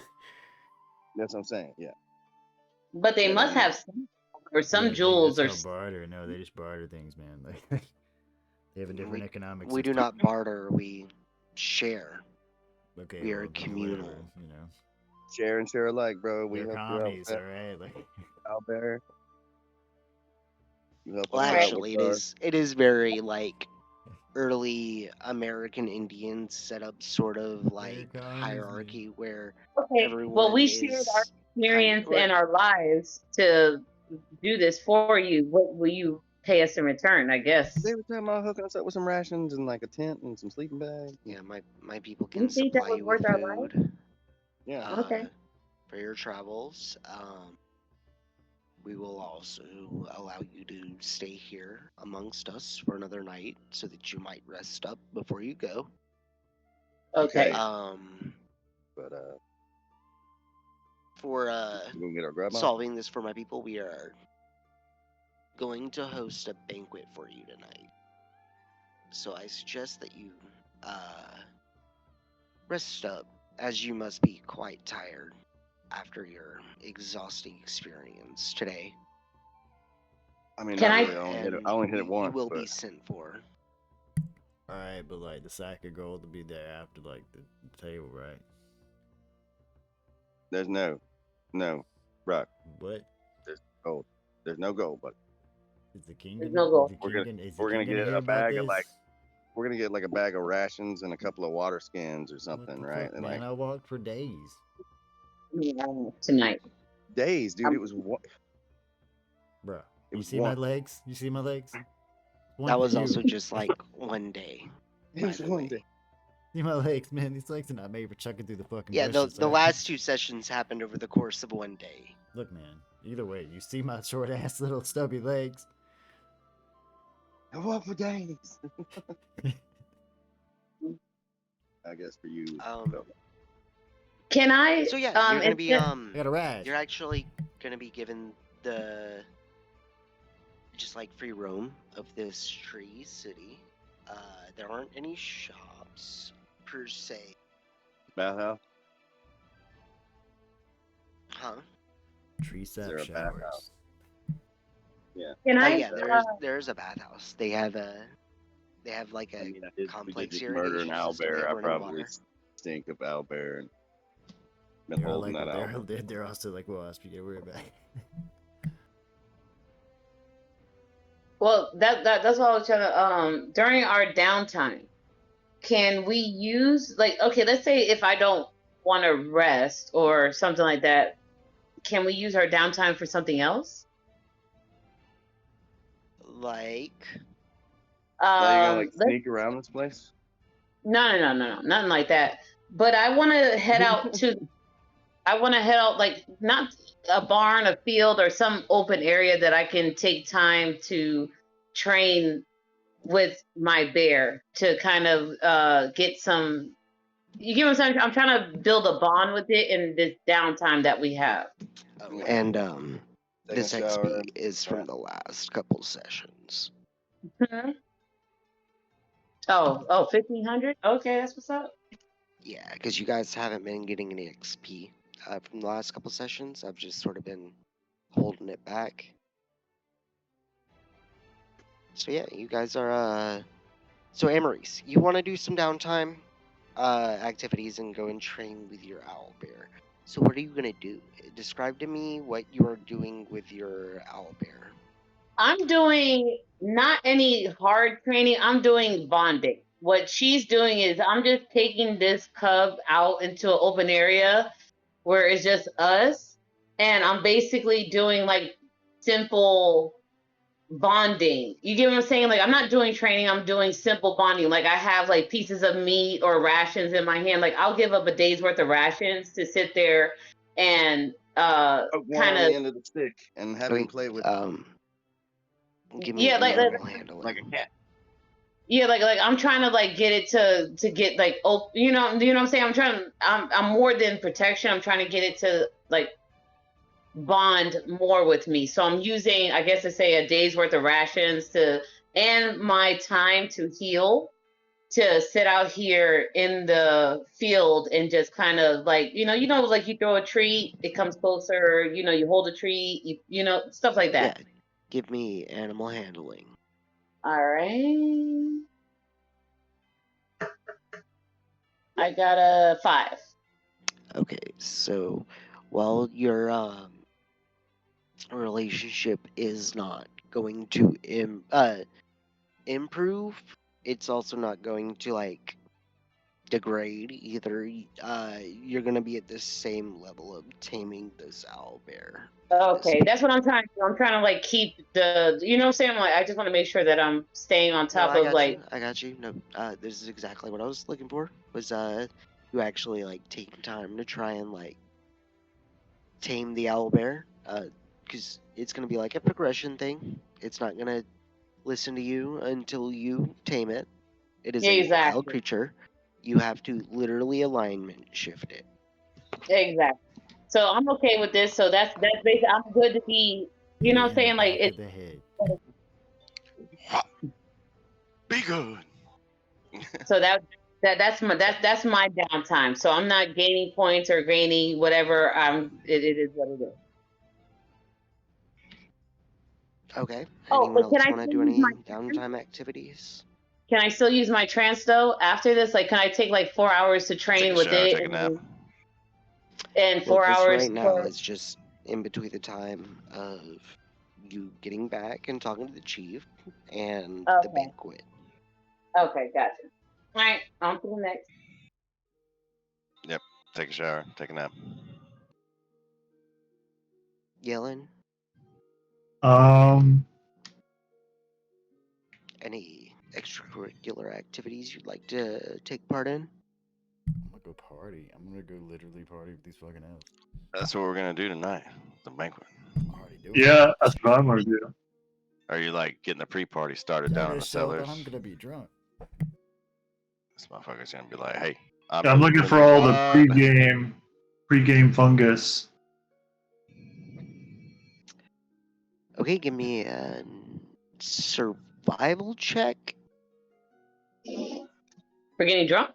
That's what I'm saying. Yeah. But they Yeah, must they- have some, or some Yeah, jewels that's or called barter. No, they just barter things, man. Like they have a different economic We do system. not barter, we share. Okay, we are well, communal. whatever, you know. Share and share alike, bro. We They're help you out commies, with all right? Like, that out there. You help Well, us out actually, with it is very like early American Indian set up sort of like commies, man. hierarchy where okay. everyone Well, we is shared our experience kind- and our lives to do this for you. What will you pay us in return? I guess. They were talking about hooking us up with some rations and like a tent and some sleeping bags. Yeah, my people You can think that supply was you with worth our life? food. Yeah. Okay. For your travels. We will also allow you to stay here amongst us for another night so that you might rest up before you go. Okay. But For we gonna get our grub on? solving this for my people, we are going to host a banquet for you tonight. So I suggest that you rest up, as you must be quite tired after your exhausting experience today. I mean, Can not I- really. I only hit it once. You will but be sent for. all right, but like the sack of gold to be there after like the table, right? there's no, Rock. What Gold. There's no gold, but is the king? There's no gold. We're gonna get a bag of like. We're gonna get like a bag of rations and a couple of water skins or something, right? And Man, like I walked for days. Yeah, tonight. days, dude. It was what? Bruh, It you was see one. my legs? You see my legs? One That for was you. also just like one day. It was by the one way. day. See my legs, man. These legs are not made for chucking through the fucking Yeah, bushes. the all right? last two sessions happened over the course of one day. Look, man. Either way, you see my short ass little stubby legs. I walked for days. I guess for you. Can I? So yeah, you're gonna and be I got a rash. you're actually gonna be given the just like free roam of this tree city. There aren't any shops per se. Bathhouse. Huh? Tree sap there a showers. bathhouse? Can Oh I? yeah, there's a bathhouse. They have like a I mean, I did, we complex did just irrigation murder an system. They owlbear. have I running probably water. stink of owlbear and been They're holding like, that out. they're also like, well, you gotta worry about it. Well, that's what I was trying to. During our downtime, can we use okay? Let's say if I don't want to rest or something like that, can we use our downtime for something else? Like Now you're gonna like let's sneak around this place? no, nothing like that. But I want to head out to. I want to head out like not a barn, a field, or some open area that I can take time to train with my bear to kind of get some. You get what I'm saying? I'm trying to build a bond with it in this downtime that we have. Oh, and Take this a shower. XP is from the last couple sessions. Hmm? Oh, 1,500? Okay, that's what's up. Yeah, because you guys haven't been getting any XP from the last couple sessions. I've just sort of been holding it back. So yeah, you guys are So Amaris, you want to do some downtime activities and go and train with your owl bear. So what are you gonna do? Describe to me what you are doing with your owl bear. I'm doing not any hard training. I'm doing bonding. What she's doing is I'm just taking this cub out into an open area where it's just us, and I'm basically doing like simple bonding. You get what I'm saying? Like I'm not doing training, I'm doing simple bonding. Like I have like pieces of meat or rations in my hand. Like I'll give up a day's worth of rations to sit there and Put one kind on of the end of the stick and have him play with Give me animal handling. like a cat. yeah, like I'm trying to like get it to get like you know what I'm saying? I'm more than protection. I'm trying to get it to like bond more with me. So I'm using, I guess to say, a day's worth of rations to and my time to heal to sit out here in the field and just kind of like like you throw a treat, it comes closer. You hold a treat, stuff like that. Yeah, give me animal handling. All right, I got a 5. Okay, so while your relationship is not going to improve, it's also not going to like degrade either. You're gonna be at the same level of taming this owl bear. Okay, that's what I'm trying to do. I'm trying to like keep the, what I'm saying? Like, I just want to make sure that I'm staying on top of like. I got you. No, this is exactly what I was looking for. Was you actually like taking time to try and like tame the owl bear? Because it's gonna be like a progression thing. It's not gonna listen to you until you tame it. It is a wild creature. You have to literally alignment shift it. Exactly. So I'm okay with this. So that's basically I'm good to be. You know what I'm saying? Like it. The head. Be good. So that's my downtime. So I'm not gaining points or gaining whatever. It is what it is. Okay. Oh, Anyone but can else I want to still do use any my downtime activities? Can I still use my trance though after this? Like, can I take like 4 hours to train with it? Take a nap. And Well, 4 just hours. right now, it's just in between the time of you getting back and talking to the chief and the banquet. Okay, gotcha. All right, on to the next. Yep. Take a shower. Take a nap. Yellen, any extracurricular activities you'd like to take part in? I'm gonna go party. I'm gonna go literally party with these fucking elves. That's what we're gonna do tonight. The banquet. I'm already doing Yeah, that's what I'm gonna do. Are you like getting the pre-party started down in the cellars? I'm gonna be drunk. This motherfucker's gonna be like, "Hey, I'm looking for all the pre-game fungus. Okay, give me a survival check. For getting drunk?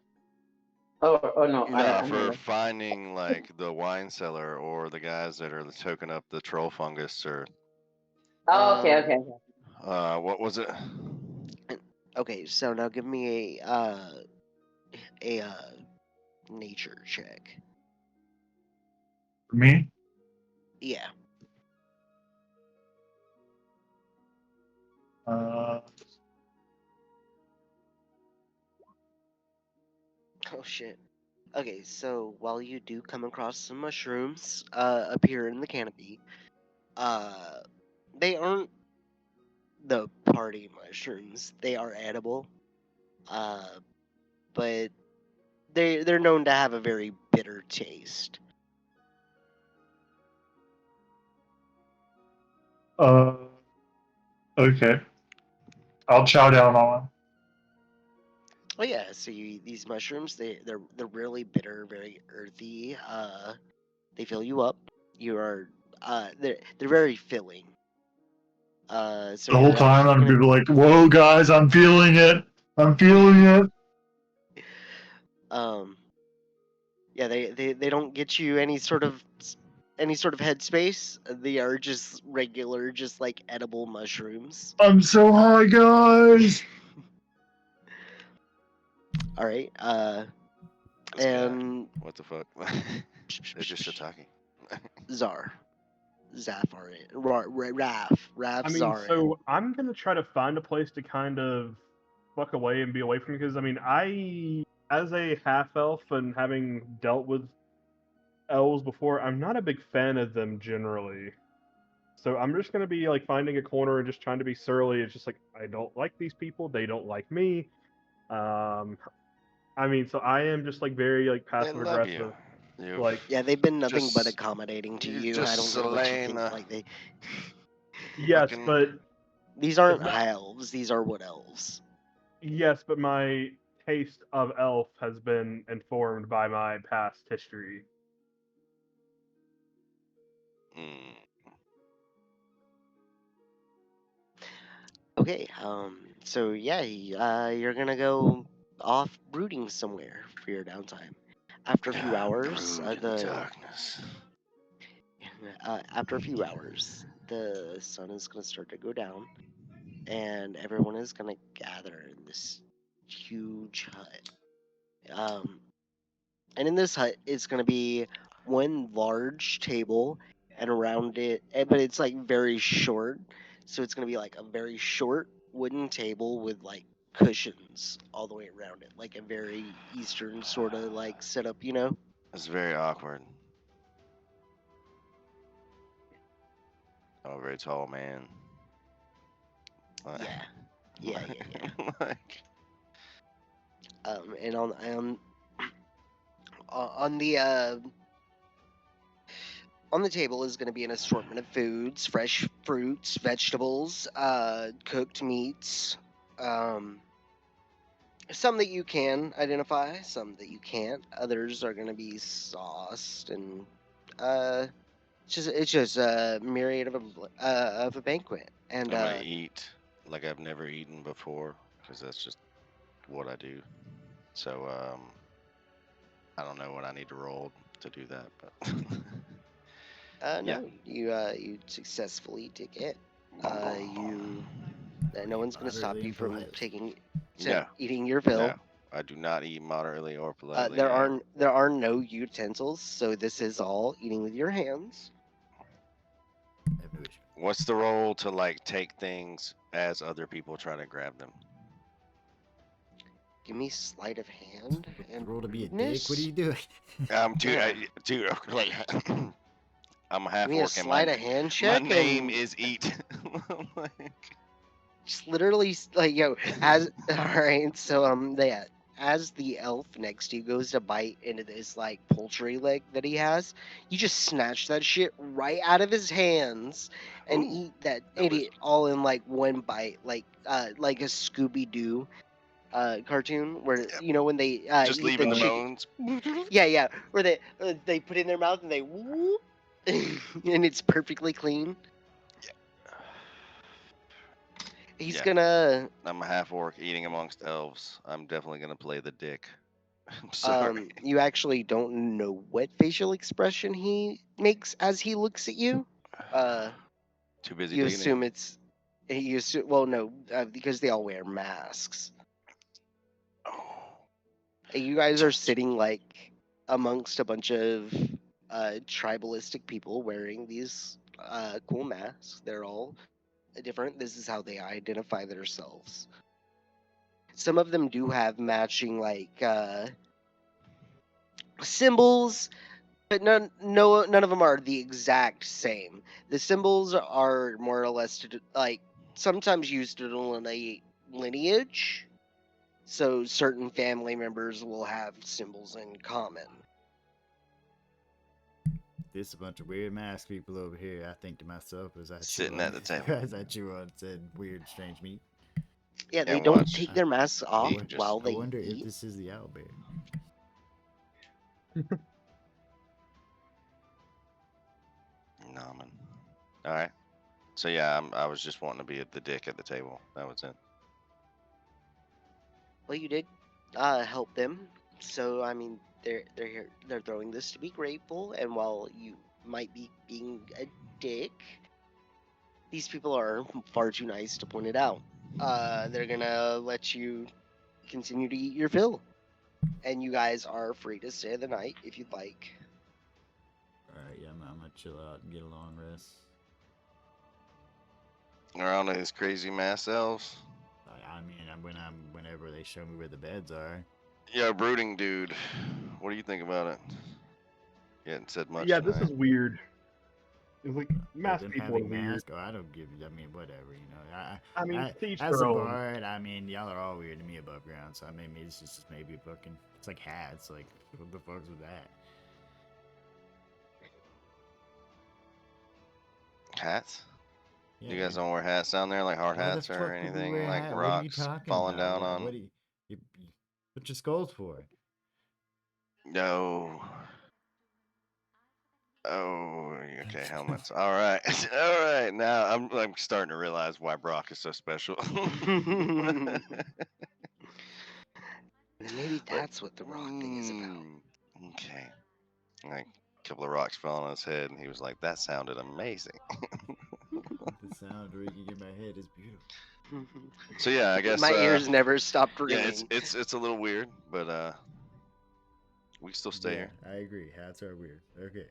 Oh no. No, for finding like the wine cellar or the guys that are toking up the troll fungus or. Oh, okay. What was it? Okay, so now give me a nature check. For me? Yeah. Oh shit. Okay, so while you do come across some mushrooms appear in the canopy, they aren't the party mushrooms. They are edible, but they're known to have a very bitter taste. Okay. I'll chow down on them. Oh yeah, so you eat these mushrooms. They're really bitter, very earthy. They fill you up. You are they're very filling. So The whole you're time actually I'm gonna be like, "Whoa, guys, I'm feeling it. I'm feeling it." yeah, they don't get you any sort of headspace. They are just regular, just like edible mushrooms. I'm so high, guys. All right. This guy. And What the fuck? It's just shiitake. Zar, Raf, I mean, Zar. so I'm gonna try to find a place to kind of fuck away and be away from, because I mean, as a half elf and having dealt with elves before, I'm not a big fan of them generally. So I'm just gonna be like finding a corner and just trying to be surly. It's just like, I don't like these people, they don't like me. I mean, so I am just like very like They passive love you. aggressive. You've Like, Yeah, they've been nothing but just- accommodating to you've you. I just don't know what you slain think. a Like they, yes, fucking- but these aren't It's not- high elves. These are wood elves. yes, but my taste of elf has been informed by my past history. Mm. Okay. So yeah, you're gonna go off brooding somewhere for your downtime. After a few God, hours, brood in the darkness. after a few hours, the sun is gonna start to go down, and everyone is gonna gather in this huge hut. And in this hut, it's gonna be one large table, and around it, but it's like very short. So it's gonna be like a very short wooden table with like cushions all the way around it, like a very Eastern sort of like setup, you know? It's very awkward. I'm a very tall man. Yeah, yeah. Like, And on the table is going to be an assortment of foods, fresh fruits, vegetables, cooked meats, some that you can identify, some that you can't. Others are going to be sauced, and it's just a myriad of a banquet. And I'm gonna eat like I've never eaten before because that's just what I do. So I don't know what I need to roll to do that, but no, you successfully did it. No one's going to stop Moderately you from impolite. eating your fill. no, I do not eat moderately or politely. There are no utensils, so this is all eating with your hands. I have no issue. What's the role to like take things as other people try to grab them? Give me sleight of hand and Roll to be a rudeness. dick. What are you doing? Dude, like I'm a half Give me a orc and sleight of hand check. my name and is Eat. Like, just literally like as all right. So as the elf next to you goes to bite into this like poultry leg that he has, you just snatch that shit right out of his hands and Ooh, eat that that was- idiot all in like one bite, like a Scooby Doo cartoon where when they just eat leaving the chicken. bones. Yeah, where they put it in their mouth and they whoop, and it's perfectly clean. He's Yeah. gonna I'm a half orc eating amongst elves. I'm definitely gonna play the dick. I'm sorry. you actually don't know what facial expression he makes as he looks at you. Too busy You digging assume in. it's you assume, well, no, because they all wear masks. Oh, You guys are sitting like amongst a bunch of tribalistic people wearing these cool masks. They're all different. This is how they identify themselves. Some of them do have matching like symbols, but none of them are the exact same. The symbols are more or less like sometimes used to delineate lineage, so certain family members will have symbols in common. There's a bunch of weird masked people over here. I think to myself as I Sitting chew at the table. as I chew on said weird, strange meat. Yeah, they And don't watch. take their masks off You just- while I they wonder if eat. this is the owlbear. No, man. All right. So yeah, I was just wanting to be the dick at the table. That was it. Well, you did help them, so I mean, they're here. They're throwing this to be grateful, and while you might be being a dick, these people are far too nice to point it out. They're gonna let you continue to eat your fill, and you guys are free to stay the night if you'd like. Alright, yeah, I'm gonna chill out and get a long rest. Around these crazy mass elves. I mean, whenever they show me where the beds are. Yeah, brooding dude. What do you think about it? You hadn't said much. Yeah, tonight. this is weird. It's like Them masked people are having weird. masks, oh, I don't give. I mean, whatever, you know. I mean, to each As a their own. bard, I mean, y'all are all weird to me above ground. So I mean, it's just maybe fucking. It's like hats. Like, what the fuck's with that? Hats? Yeah, You guys dude. don't wear hats down there, like hard Why the hats fuck or would we anything, wear a like hat? What are you rocks talking falling about? down on. What do you what's your skulls for? No. Oh, okay, helmets. All right, all right. Now I'm starting to realize why Brock is so special. Maybe that's what the rock thing is about. Okay. Like a couple of rocks fell on his head, and he was like, "That sounded amazing." The sound ringing in my head is beautiful. So yeah, I guess My ears never stopped yeah, ringing. it's a little weird, but we can still stay Yeah, here. I agree. Hats are weird. Okay.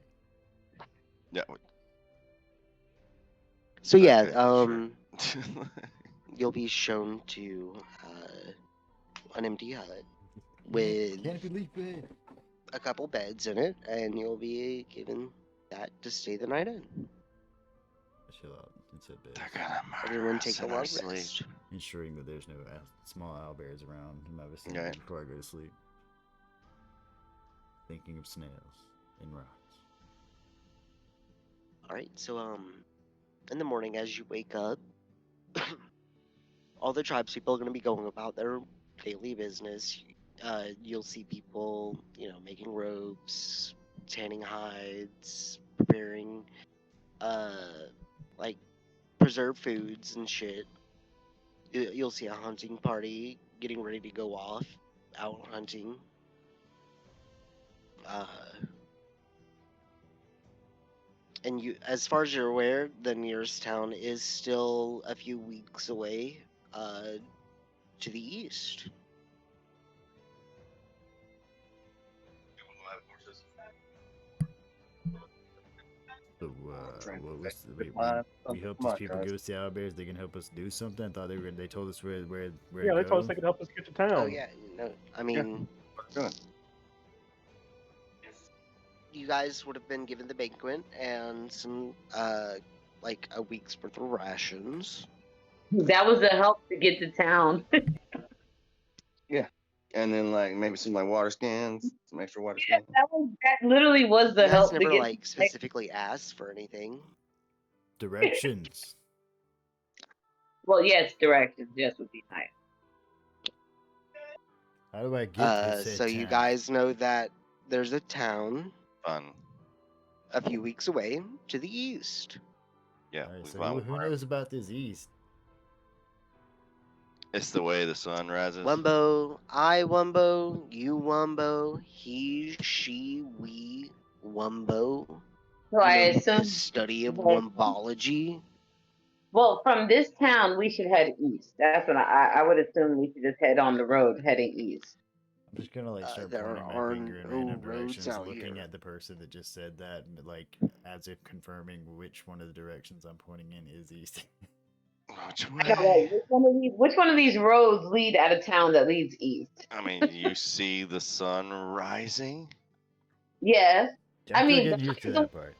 Yeah. So yeah, Sure. you'll be shown to an empty hut with Can't believe it. a couple beds in it, and you'll be given that to stay the night in. Chill out. It's a bit. They're gonna murder Everyone us take a in long our sleep. rest. Ensuring that there's no small owlbears around in my vicinity Okay. before I go to sleep. Thinking of snails and rocks. All right, so in the morning as you wake up, all the tribespeople are going to be going about their daily business. You'll see people, making ropes, tanning hides, preparing, like preserved foods and shit. You'll see a hunting party getting ready to go off, out hunting. And as far as you're aware, the nearest town is still a few weeks away, to the east. So, we hope these people give us the owlbears. They can help us do something. I thought they told us where Yeah, to they go. told us they could help us get to town. Oh yeah, no, I mean, you guys would have been given the banquet and some, like a week's worth of rations. That was the help to get to town. And then like maybe some like water skins, some extra water Yeah, skins. that literally was the You guys help to never get. like specifically asked for anything. Directions. Well, yes, directions. Yes, would be nice. How do I get to said So you town? guys know that there's a town Fun. a few weeks away to the east. Yeah. Alright, we so found who knows about this east? It's the way the sun rises. Wumbo, I Wumbo, you Wumbo, he, she, we, Wumbo. So I You know, assume. the study of that- Wumbology. Well, from this town, we should head east. That's what I would assume we should just head on the road heading east. I'm just gonna like start There pointing my are finger in no random roads directions, out looking here. at the person that just said that, like as if confirming which one of the directions I'm pointing in is east. Which Yeah, way? like, which one of these roads lead out of town that leads east? I mean, you see the sun rising? Yes, I'm still mean, getting used to that part.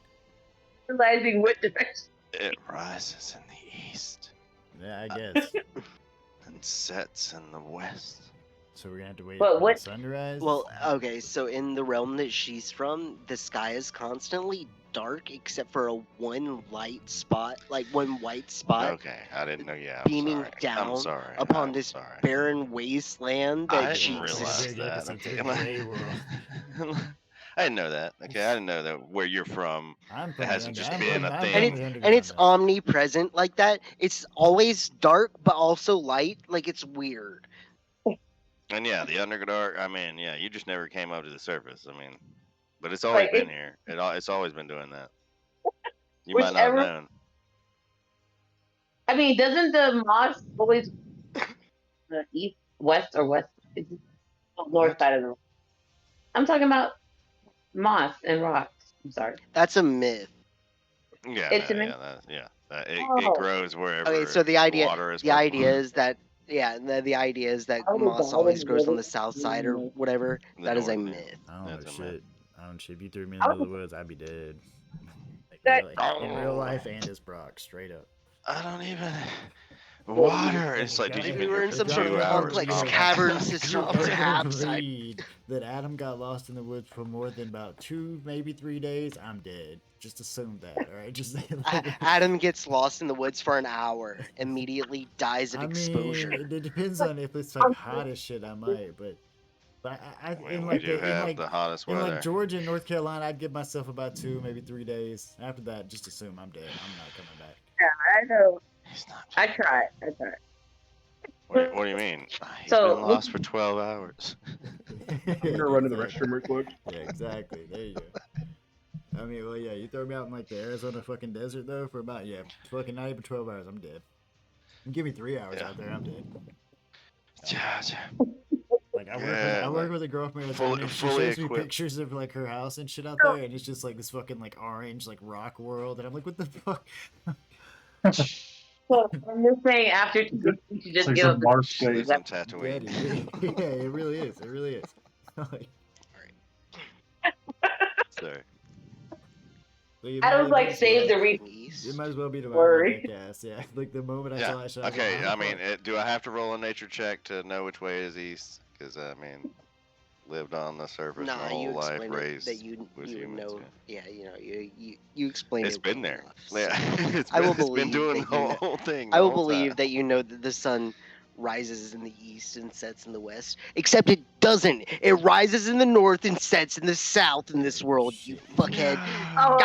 realizing what direction. It rises in the east. Yeah, I guess. And sets in the west. So we're gonna have to wait But for what- the sunrise. Well, okay, so in the realm that she's from, the sky is constantly dark except for a one light spot, like one white spot Okay, I didn't know. Yeah, I'm beaming sorry. down I'm sorry. upon I'm this sorry. barren wasteland I that didn't she realize Big that. episode Okay, to the gray world. I didn't know that. Okay, I didn't know that where you're from. I'm It from hasn't the just I'm been from, a I'm thing. from and the it's underground now. omnipresent like that. It's always dark but also light. Like it's weird. And yeah, the underdark. I mean, yeah, you just never came up to the surface. I mean, but it's always been here. It's always been doing that. You might not have Whichever- known. I mean, doesn't the moss always the east, west, or west? It's the north What? side of the. I'm talking about moss and rocks. I'm sorry. That's a myth. Yeah, It's no, a yeah, that, yeah. It Oh. grows wherever Okay, so the idea water is. the idea is that the idea is that I would've moss thought always it grows on was the south side or really- whatever. The That is a north, yeah. myth. I don't know That's a shit. I don't shit. If you threw me in I the was- middle of the woods, I'd be dead. Like, That- in real life and as Brock, straight up. I don't even. Water. It's like, dude, Maybe you've we been were here in for some sort 2 of hours. complex calm down. cavern system. Calm down. Perhaps I- Agreed that Adam got lost in the woods for more than about 2, maybe 3 days. I'm dead. Just assume that, all right? Just Adam gets lost in the woods for an hour, immediately dies of I mean, exposure. it depends on if it's like hot as shit. I might, but I When in we like do in have like the hottest in weather. like Georgia and North Carolina, I'd give myself about 2, maybe 3 days. After that, just assume I'm dead. I'm not coming back. I know. He's not. I tried. What do you mean? He's So- been lost for 12 hours. I'm gonna run to the Exactly. restroom real quick. Yeah, exactly. There you go. I mean, well, yeah, you throw me out in like the Arizona fucking desert though for about fucking not even 12 hours, I'm dead. You give me 3 hours Yeah. out there, I'm dead. Yeah, Like I work, Yeah, I work like, with a girl from Arizona. fully- And she fully shows me equipped. pictures of like her house and shit out there, and it's just like this fucking like orange like rock world, and I'm like, what the fuck? So I'm just saying, after you should It's just like give some up. Mars she lives space. on Yeah, Tatooine. yeah, it really is. It really is. Like, Sorry. so you Adam's might like as save well- the re. East. It might as well be the Word. jackass. Yeah, like the moment I Yeah. saw it, I was Okay. like, I mean, do I have to roll a nature check to know which way is east? Because I mean, lived on the surface my Nah, whole you life, explain it raised that you with would humans. know. Yeah, you explain It's it. been well there. enough, so Yeah, I will it's been believe doing that the you know- whole thing. I the will whole believe time. that you know that the sun rises in the east and sets in the west. Except it doesn't. It rises in the north and sets in the south in this world. You fuckhead. Oh.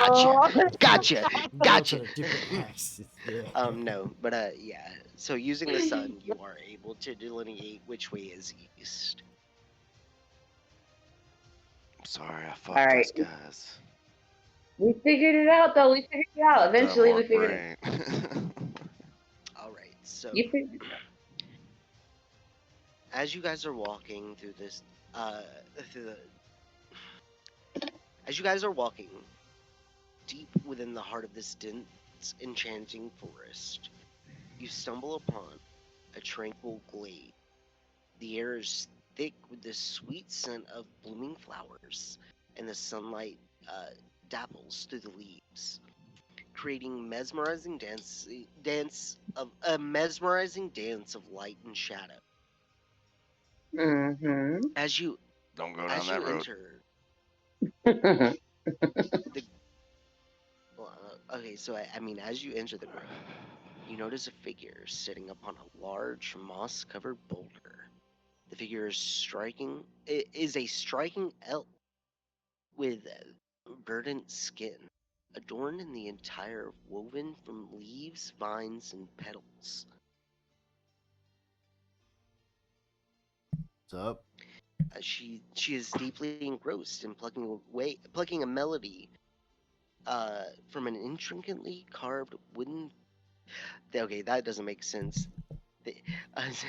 Gotcha. Gotcha. To different axes. Yeah. No, but yeah. So using the sun, you are able to delineate which way is east. I'm sorry, I fucked Alright. us guys. We figured it out, though. We figured it out. Eventually, we Dumb figured it. brain. All right. So You figured it out. as you guys are walking through this, as you guys are walking deep within the heart of this dense, enchanting forest, you stumble upon a tranquil glade. The air is thick with the sweet scent of blooming flowers, and the sunlight dapples through the leaves, creating mesmerizing mesmerizing dance of light and shadow. Mm-hmm. As you Don't go down that road. enter, okay, so I mean, as you enter the grove, you notice a figure sitting upon a large moss-covered boulder. The figure is a striking elk with verdant skin, adorned in the entire woven from leaves, vines, and petals. What's up? She is deeply engrossed in plucking a melody from an intricately carved wooden. Okay, that doesn't make sense.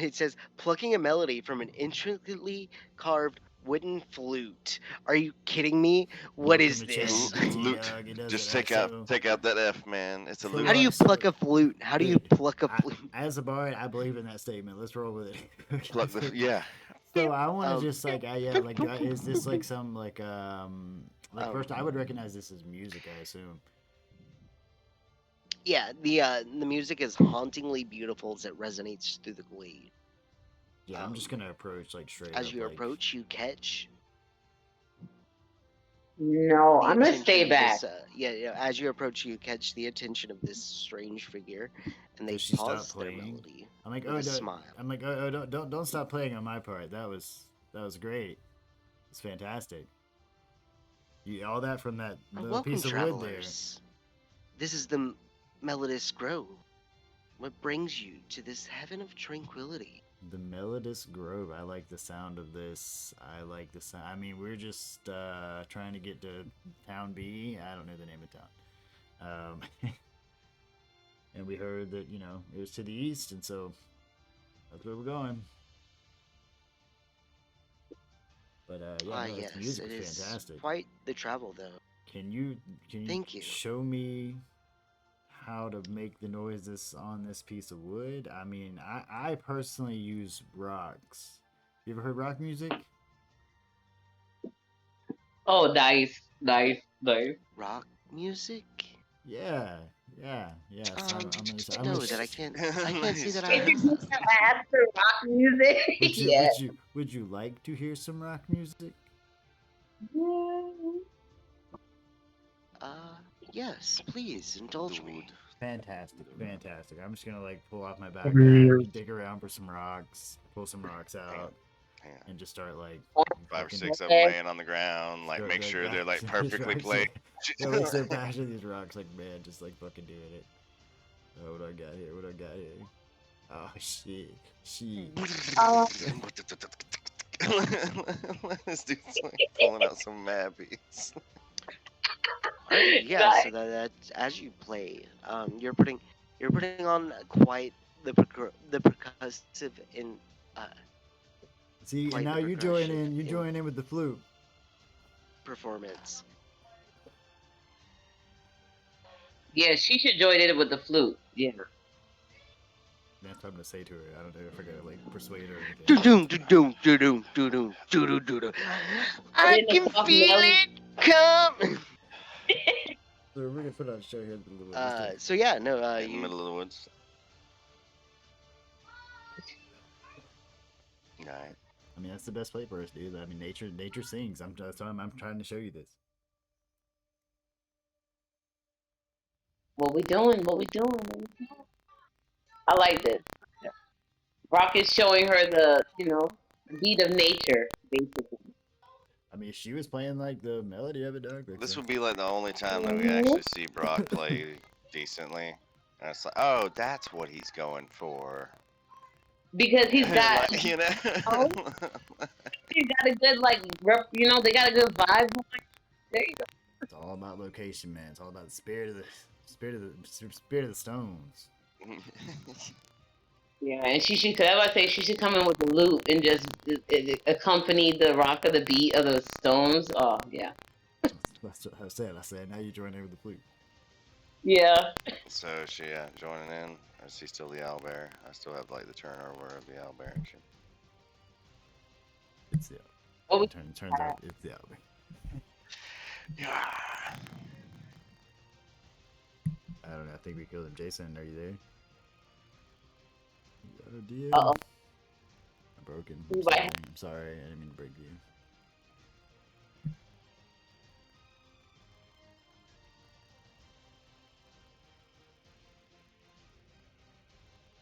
It says plucking a melody from an intricately carved wooden flute. Are you kidding me? What is Welcome to this? ChatGPT, Lute. dog. It does Just it, take so- out that F, man. It's a So loop. How do you So- pluck a flute? How do you Dude, pluck a flute? As a bard, I believe in that statement. Let's roll with it. Pluck the, yeah. So I want to Um, just like, is this like some like first I would recognize this as music, I assume. Yeah, the music is hauntingly beautiful as it resonates through the glade. Yeah, I'm just gonna approach like straight As up. you Like, approach, you catch No, the I'm gonna attention stay of back. this. As you approach, you catch the attention of this strange figure, and they does she stop pause their playing? melody I'm like, with oh, a smile. don't stop playing on my part. That was great. It's fantastic. You all that from that little Welcome, piece of wood there. travelers. This is the Melodist Grove. What brings you to this heaven of tranquility? The Melodist Grove. I like the sound of this. I like the sound. I mean, we're just trying to get to Town B. I don't know the name of town. And we heard that, it was to the east, and so that's where we're going. But yeah, no, Yes, the music it is is fantastic. quite the travel, though. Can you Thank you. show me how to make the noises on this piece of wood? I mean, I personally use rocks. You ever heard rock music? Oh, nice. Rock music? Yeah. So I'm No, gonna that I sh- can't. I can't say that I If have. you add to rock music, would you yeah. would you like to hear some rock music? Yes, please indulge me. Fantastic. I'm just gonna like pull off my Over backpack, here. dig around for some rocks, pull some rocks out, Hang on. and just start like 5 or fucking- 6 of them laying on the ground. Like, start, make sure they're like bashing these perfectly rocks. placed. Yeah, like start bashing these rocks like man, just like fucking doing it. Oh, what do I got here? Oh shit. This dude's like pulling out some mad beats. Alright, yeah. Nice. So that as you play, you're putting on quite the percussive in See, and quite now the you join percussion in. You join in with the flute. performance. Yeah, she should join in with the flute. Yeah. That's what I'm gonna say to her. I don't know if I gotta like persuade her or anything. Doo-doom, doo-doom, doo-doom, doo-doom, doo-doo, doo-doo. I In the can soft feel melody. it come. So we're gonna put on a show here. A little So yeah, no, In the you middle of the woods. Alright. I mean, that's the best play for us, dude. I mean, nature sings. That's why I'm trying to show you this. What we doing? I like this. Rock is showing her the, beat of nature, basically. I mean, she was playing like the melody of it, dog. Like, This so. would be like the only time that we actually see Brock play decently. And it's like, oh, that's what he's going for. Because he's got, Like, you know? he's got a good, they got a good vibe. There you go. It's all about location, man. It's all about the spirit of the stones. Yeah, and she should, I would say she should come in with the lute and just accompany the rock of the beat of the stones. Oh, yeah. That's what I said. Now you join in with the flute. Yeah. So she joining in. I see still the owlbear. I still have like the turnover of the owlbear and shit. It's the Well, it turns out it's the album. Yeah. I don't know. I think we killed him. Jayson, are you there? Oh dear. Uh-oh. I'm broken. Bye. I'm sorry. I didn't mean to break you.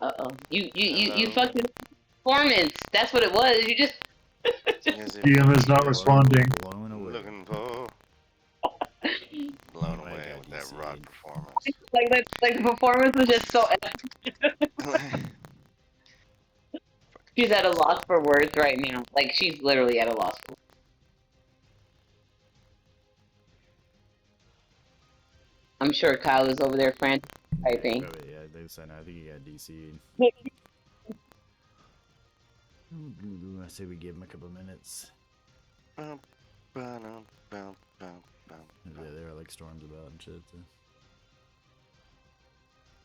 Uh-oh. You fucked your performance. That's what it was. You just... DM is not responding. Blown away. Looking for blown away with that rock performance. like the performance was just so epic. She's at a loss for words right now. Like, she's literally at a loss for words. I'm sure Kyle is over there frantic typing. Yeah, they said I think he got DC'd. I say we give him a couple minutes. Yeah, there are like storms about and shit. So.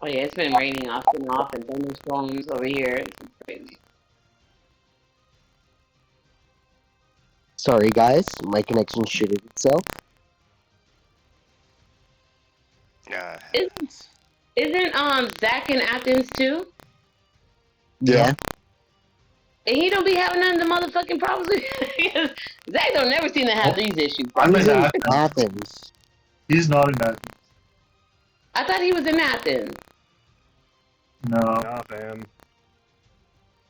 Oh yeah, it's been raining off and thunderstorms over here. It's been crazy. Sorry, guys, my connection shitted itself. Yeah. Isn't Isn't Zach in Athens too? Yeah. And he don't be having none of the motherfucking problems with Zach don't never seem to have these issues. I'm He's in in Athens. Athens. He's not in Athens. I thought he was in Athens. No. Nah, fam.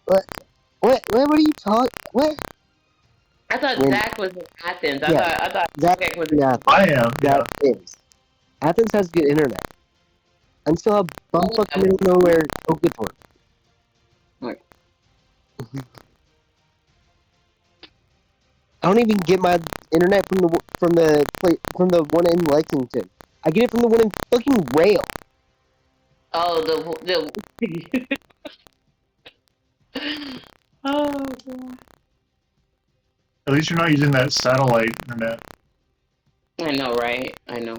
What are you talking? What? I thought When- Zach was in Athens. Yeah. I thought Zach was in Athens. I am. Yeah. That is. Athens has good internet. I'm still a bumfuck middle of nowhere Oglethorpe. I don't even get my internet from the one in Lexington. I get it from the one in fucking Rail. Oh, the oh god. At least you're not using that satellite internet. I know, right? I know.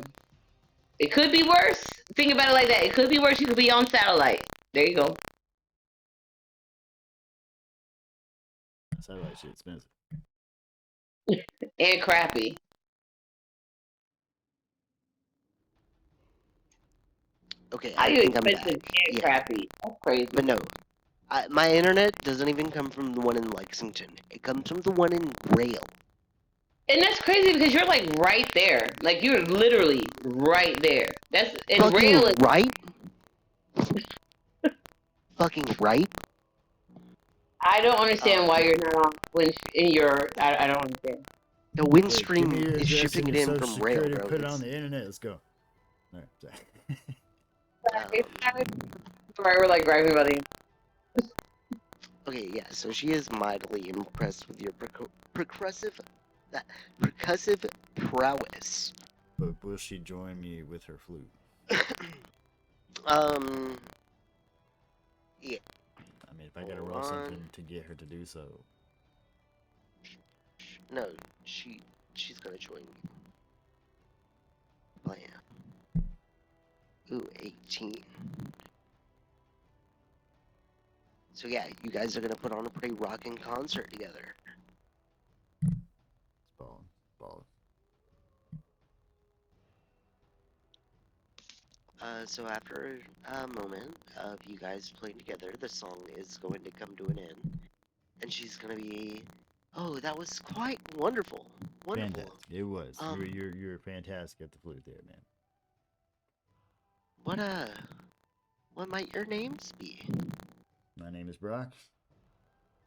It could be worse. Think about it like that. It could be worse. You could be on satellite. There you go. Satellite shit expensive. And crappy. Okay, How I you think I'm expensive back. and Yeah, crappy? That's crazy. but no. My internet doesn't even come from the one in Lexington. It comes from the one in Rail. And that's crazy because you're like right there. Like you're literally right there. That's and Fucking rail is right? Fucking right? I don't understand why you're not on when in your I don't understand. The Give Windstream me your is address shipping and it your in social from Rail, security. bro. Put it on the internet. Let's go. All right, sorry. It's kind of right, we're like driving about the Okay, yeah, so she is mightily impressed with your percussive prowess. But will she join me with her flute? Yeah. I mean, if I gotta Hold roll on. something to get her to do so. No, she's gonna join me. Plan. Ooh, 18. So yeah, you guys are gonna put on a pretty rocking concert together. It's ballin', ballin'. So after a moment of you guys playing together, the song is going to come to an end. And she's gonna be, oh, that was quite wonderful. Wonderful. Fantastic. It was. You're fantastic at the flute there, man. What might your names be? My name is Brock.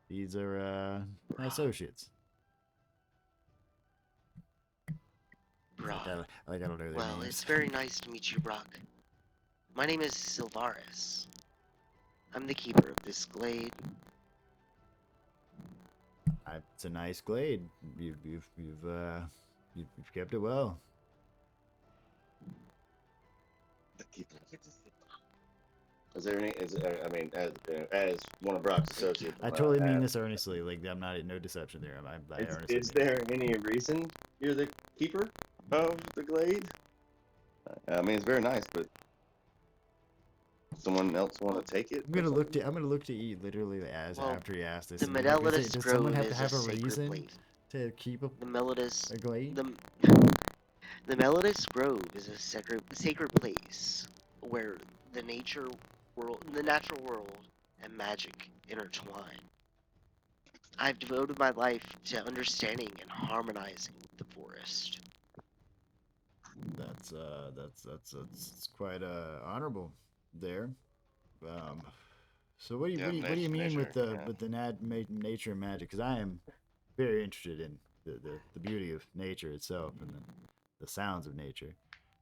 These are my Brock. associates. Brock. I don't know their Well, names. it's very nice to meet you, Brock. My name is Sylvaris. I'm the keeper of this glade. It's a nice glade. You've kept it well. Is there any? I mean, as one of Brock's associates, I totally mean this earnestly. Like I'm not no deception there. I earnestly Is mean there any reason you're the keeper of the glade? I mean, it's very nice, but someone else want to take it? I'm gonna look to you literally after you ask this. The Medelidus Does Grove someone have to is have a a sacred reason place. to keep The Melodus. a glade? The Melodus Grove is a sacred place where the natural world, and magic intertwine. I've devoted my life to understanding and harmonizing the forest. That's quite honorable there. So what do you Yeah, what do you mean nature, with the yeah. nature and magic? Because I am very interested in the beauty of nature itself and the sounds of nature.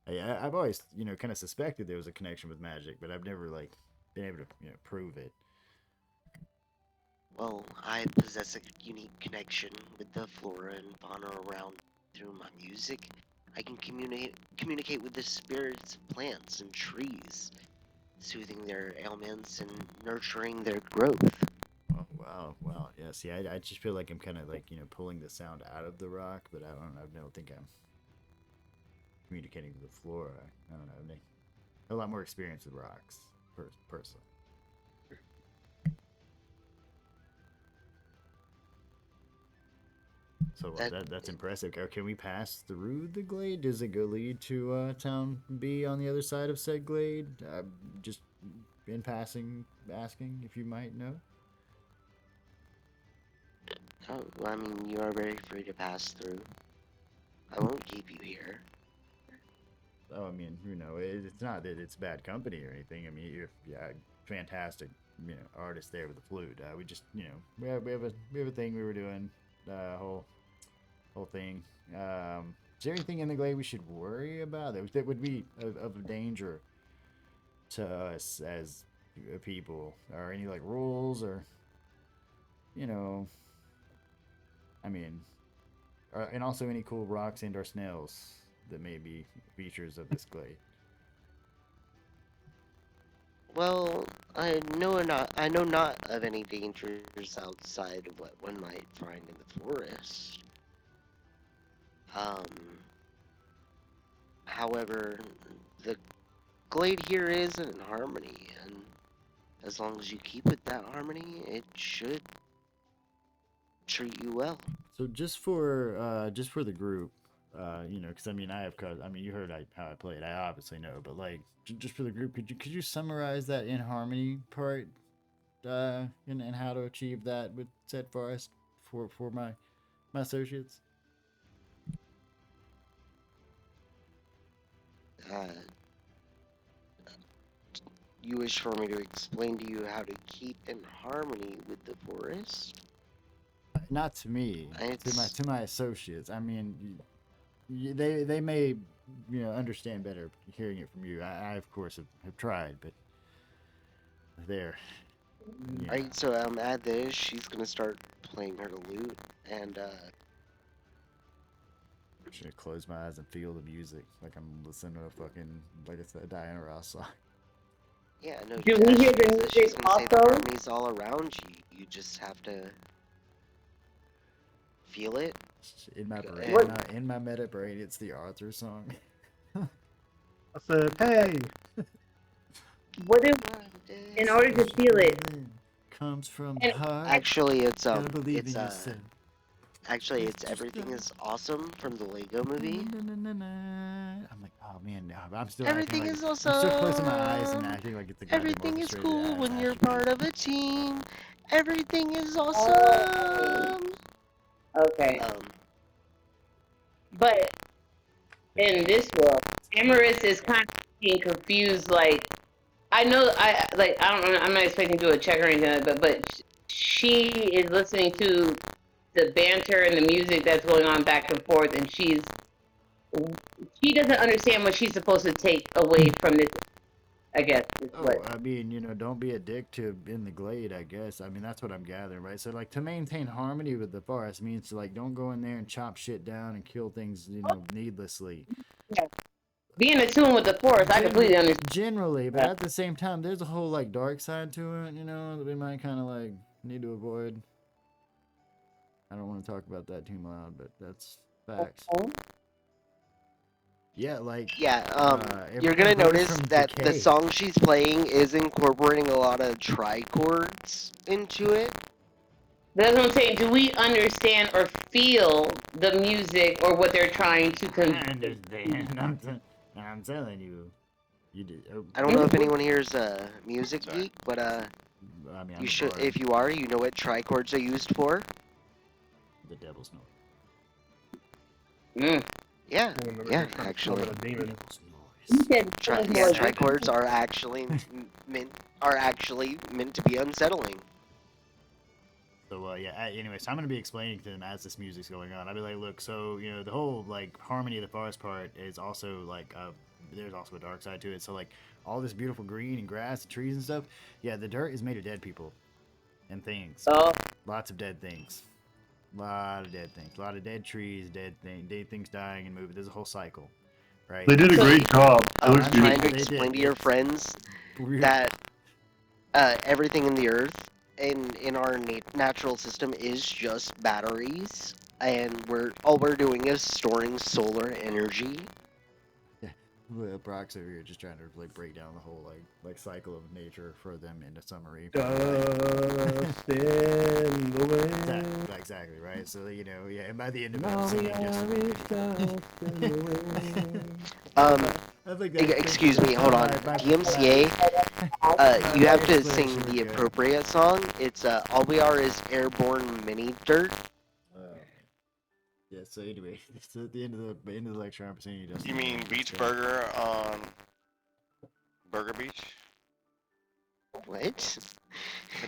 I've always kind of suspected there was a connection with magic, but I've never like been able to prove it. Well, I possess a unique connection with the flora and fauna around through my music. I can communicate with the spirits of plants and trees, soothing their ailments and nurturing their growth. Oh wow, yeah. See, I just feel like I'm kind of like pulling the sound out of the rock, but I don't think I'm communicating with the flora. I don't know. A lot more experience with rocks, personally. So that's impressive. Can we pass through the glade? Does it go lead to town B on the other side of said glade? Just in passing, asking if you might know. Oh, well, I mean, you are very free to pass through. I won't keep you here. Oh, I mean, it's not that it's bad company or anything. I mean, you're fantastic, artist there with the flute. We just, we have a thing we were doing, whole thing. Is there anything in the glade we should worry about that would be of danger to us as people, or any like rules, or I mean, and also any cool rocks and or snails that may be features of this glade? Well, I know not of any dangers outside of what one might find in the forest. However, the glade here is in harmony, and as long as you keep it that harmony, it should treat you well. So just for the group, because I mean you heard how I played. I obviously know, but like just for the group, could you summarize that in harmony part, and how to achieve that with said forest for my associates? You wish for me to explain to you how to keep in harmony with the forest? Not to me, to my associates. I mean, they may understand better hearing it from you. I of course have tried, but there. Alright, so at this, she's gonna start playing her lute, and I'm just gonna close my eyes and feel the music, like I'm listening to like it's a Diana Ross song. yeah, no. Do we hear the music she's gonna say the also? harmony's all around you. You just have to feel it. In my brain, in my meta brain, it's the Arthur song. I said, hey. What if, in order to feel it, comes from the heart. Actually, it's Gotta believe in yourself. Actually, it's Everything Is Awesome from the Lego movie. I'm like, oh man, no, I'm still Everything is awesome. I'm still closing my eyes and acting like it's a goddamn Everything is orchestrated cool act, when you're actually. part of a team. Everything is awesome. okay. But in this world, Amaris is kind of being confused. Like, I know, I'm not expecting to do a check or anything, but she is listening to the banter and the music that's going on back and forth, and she doesn't understand what she's supposed to take away from this. I guess. I mean, don't be a dick to in the glade, I guess. I mean, that's what I'm gathering, right? So, like, to maintain harmony with the forest means to, like, don't go in there and chop shit down and kill things, needlessly. Yeah. Being attuned with the forest, I completely understand. Generally, but at the same time, there's a whole, like, dark side to it, that we might kind of, like, need to avoid. I don't want to talk about that too loud, but that's facts. Okay. Yeah, like... you're gonna notice that the song she's playing is incorporating a lot of trichords into it. That's what I'm saying. Do we understand or feel the music or what they're trying to convey? I understand. I'm telling you. You do. I don't know if anyone here is a music geek, but I mean, you should. If you are, you know what trichords are used for. The devil's noise. Yeah, actually. Yeah, trichords are actually meant to be unsettling. So anyway, so I'm gonna be explaining to them as this music's going on. I'll be like, look, so the whole like harmony of the forest part is also like there's also a dark side to it. So like all this beautiful green and grass and trees and stuff, yeah, the dirt is made of dead people and things. Oh. Lots of dead things. A lot of dead things. A lot of dead trees, dead things dying and moving. There's a whole cycle, right? They did a great job. I'm trying to explain to your friends that everything in the earth in our natural system is just batteries, and all we're doing is storing solar energy. Well, Brock's over here just trying to like break down the whole like cycle of nature for them in a summary. Dust in the wind. Exactly. exactly, right? So, you know, yeah, and by the end of it, I think excuse me, hold on. DMCA, you have to sing the appropriate song. It's All We Are Is Airborne Mini Dirt. Yeah, so anyway, it's at the end of the lecture, I'm saying You mean Beach Burger on Burger Beach? What?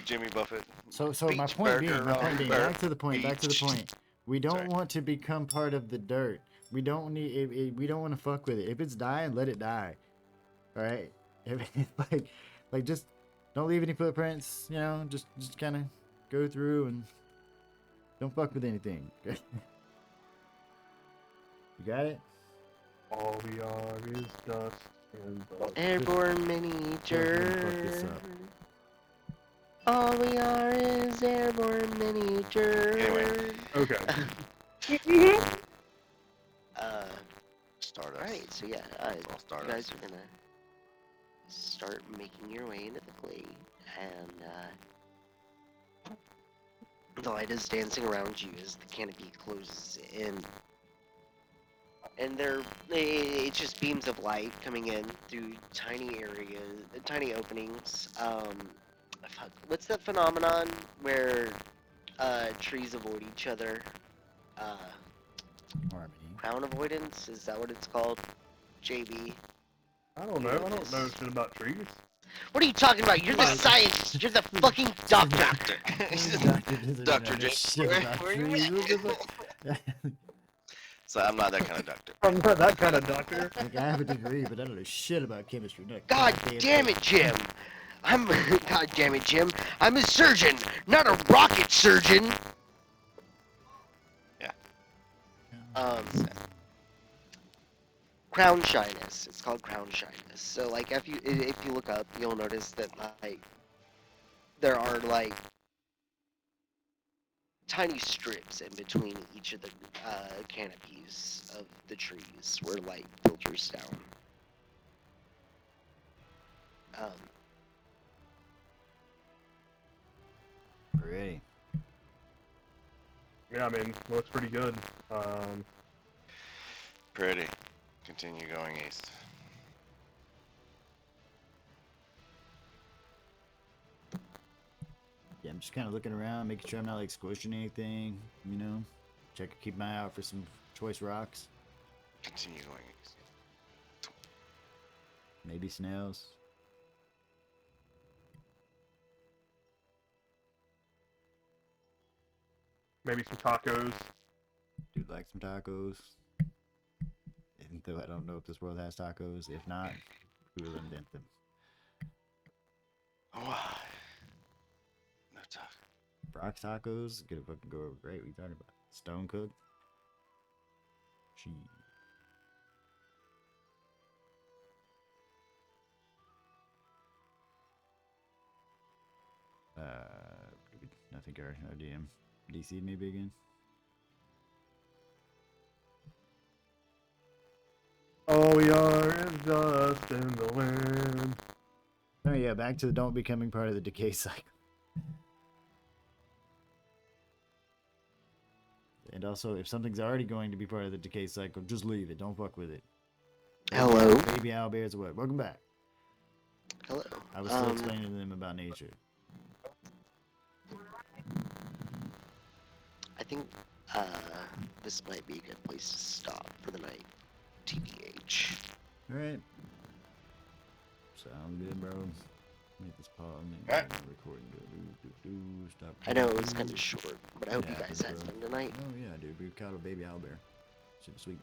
Jimmy Buffett. So my point being, back to the point. We don't want to become part of the dirt. We don't need. We don't want to fuck with it. If it's dying, let it die. All right. Like just don't leave any footprints. You know, just kind of go through and don't fuck with anything. You got it? All we are is dust and dust. Airborne miniature. All we are is airborne miniature. Anyway. Okay. Stardust. Alright, so yeah, All you guys are gonna start making your way into the clay, and the light is dancing around you as the canopy closes in. And it's just beams of light coming in through tiny areas, tiny openings. What's that phenomenon where trees avoid each other? Harmony. Crown avoidance? Is that what it's called? JB? I don't know. I don't know shit about trees. What are you talking about? You're the scientist. You're the fucking doctor. Dr. J. So I'm not that kind of doctor. I'm not that kind of doctor. Like, I have a degree, but I don't know shit about chemistry. God damn it, Jim. God damn it, Jim. I'm a surgeon, not a rocket surgeon. Yeah. Crown shyness. It's called crown shyness. So, like, if you look up, you'll notice that, like, there are, like, tiny strips in between each of the canopies of the trees where light filters down. Pretty. Yeah, I mean, looks pretty good. Pretty. Continue going east. Yeah, I'm just kind of looking around, making sure I'm not like squishing anything, you know. Keep my eye out for some choice rocks. Continue going east. Maybe snails. Maybe some tacos. Dude, like some tacos. Even though I don't know if this world has tacos. If not, we will invent them. Why? No talk. Brock's tacos? Gonna fucking go over great. What are you talking about? Stone cooked? Cheese. I think our DM DC'd maybe again. All we are is dust in the wind. Oh yeah, back to the don't becoming part of the decay cycle. And also, if something's already going to be part of the decay cycle, just leave it. Don't fuck with it. Hello. Baby owlbears what? Welcome back. Hello. I was still explaining to them about nature. I think this might be a good place to stop for the night. TBH. Alright. Sound good, bro. Make this pause. Alright. Recording. Stop. I know it was kind of short, but I hope you guys had fun tonight. Oh yeah, dude. We caught a baby owlbear. Shit was sweet.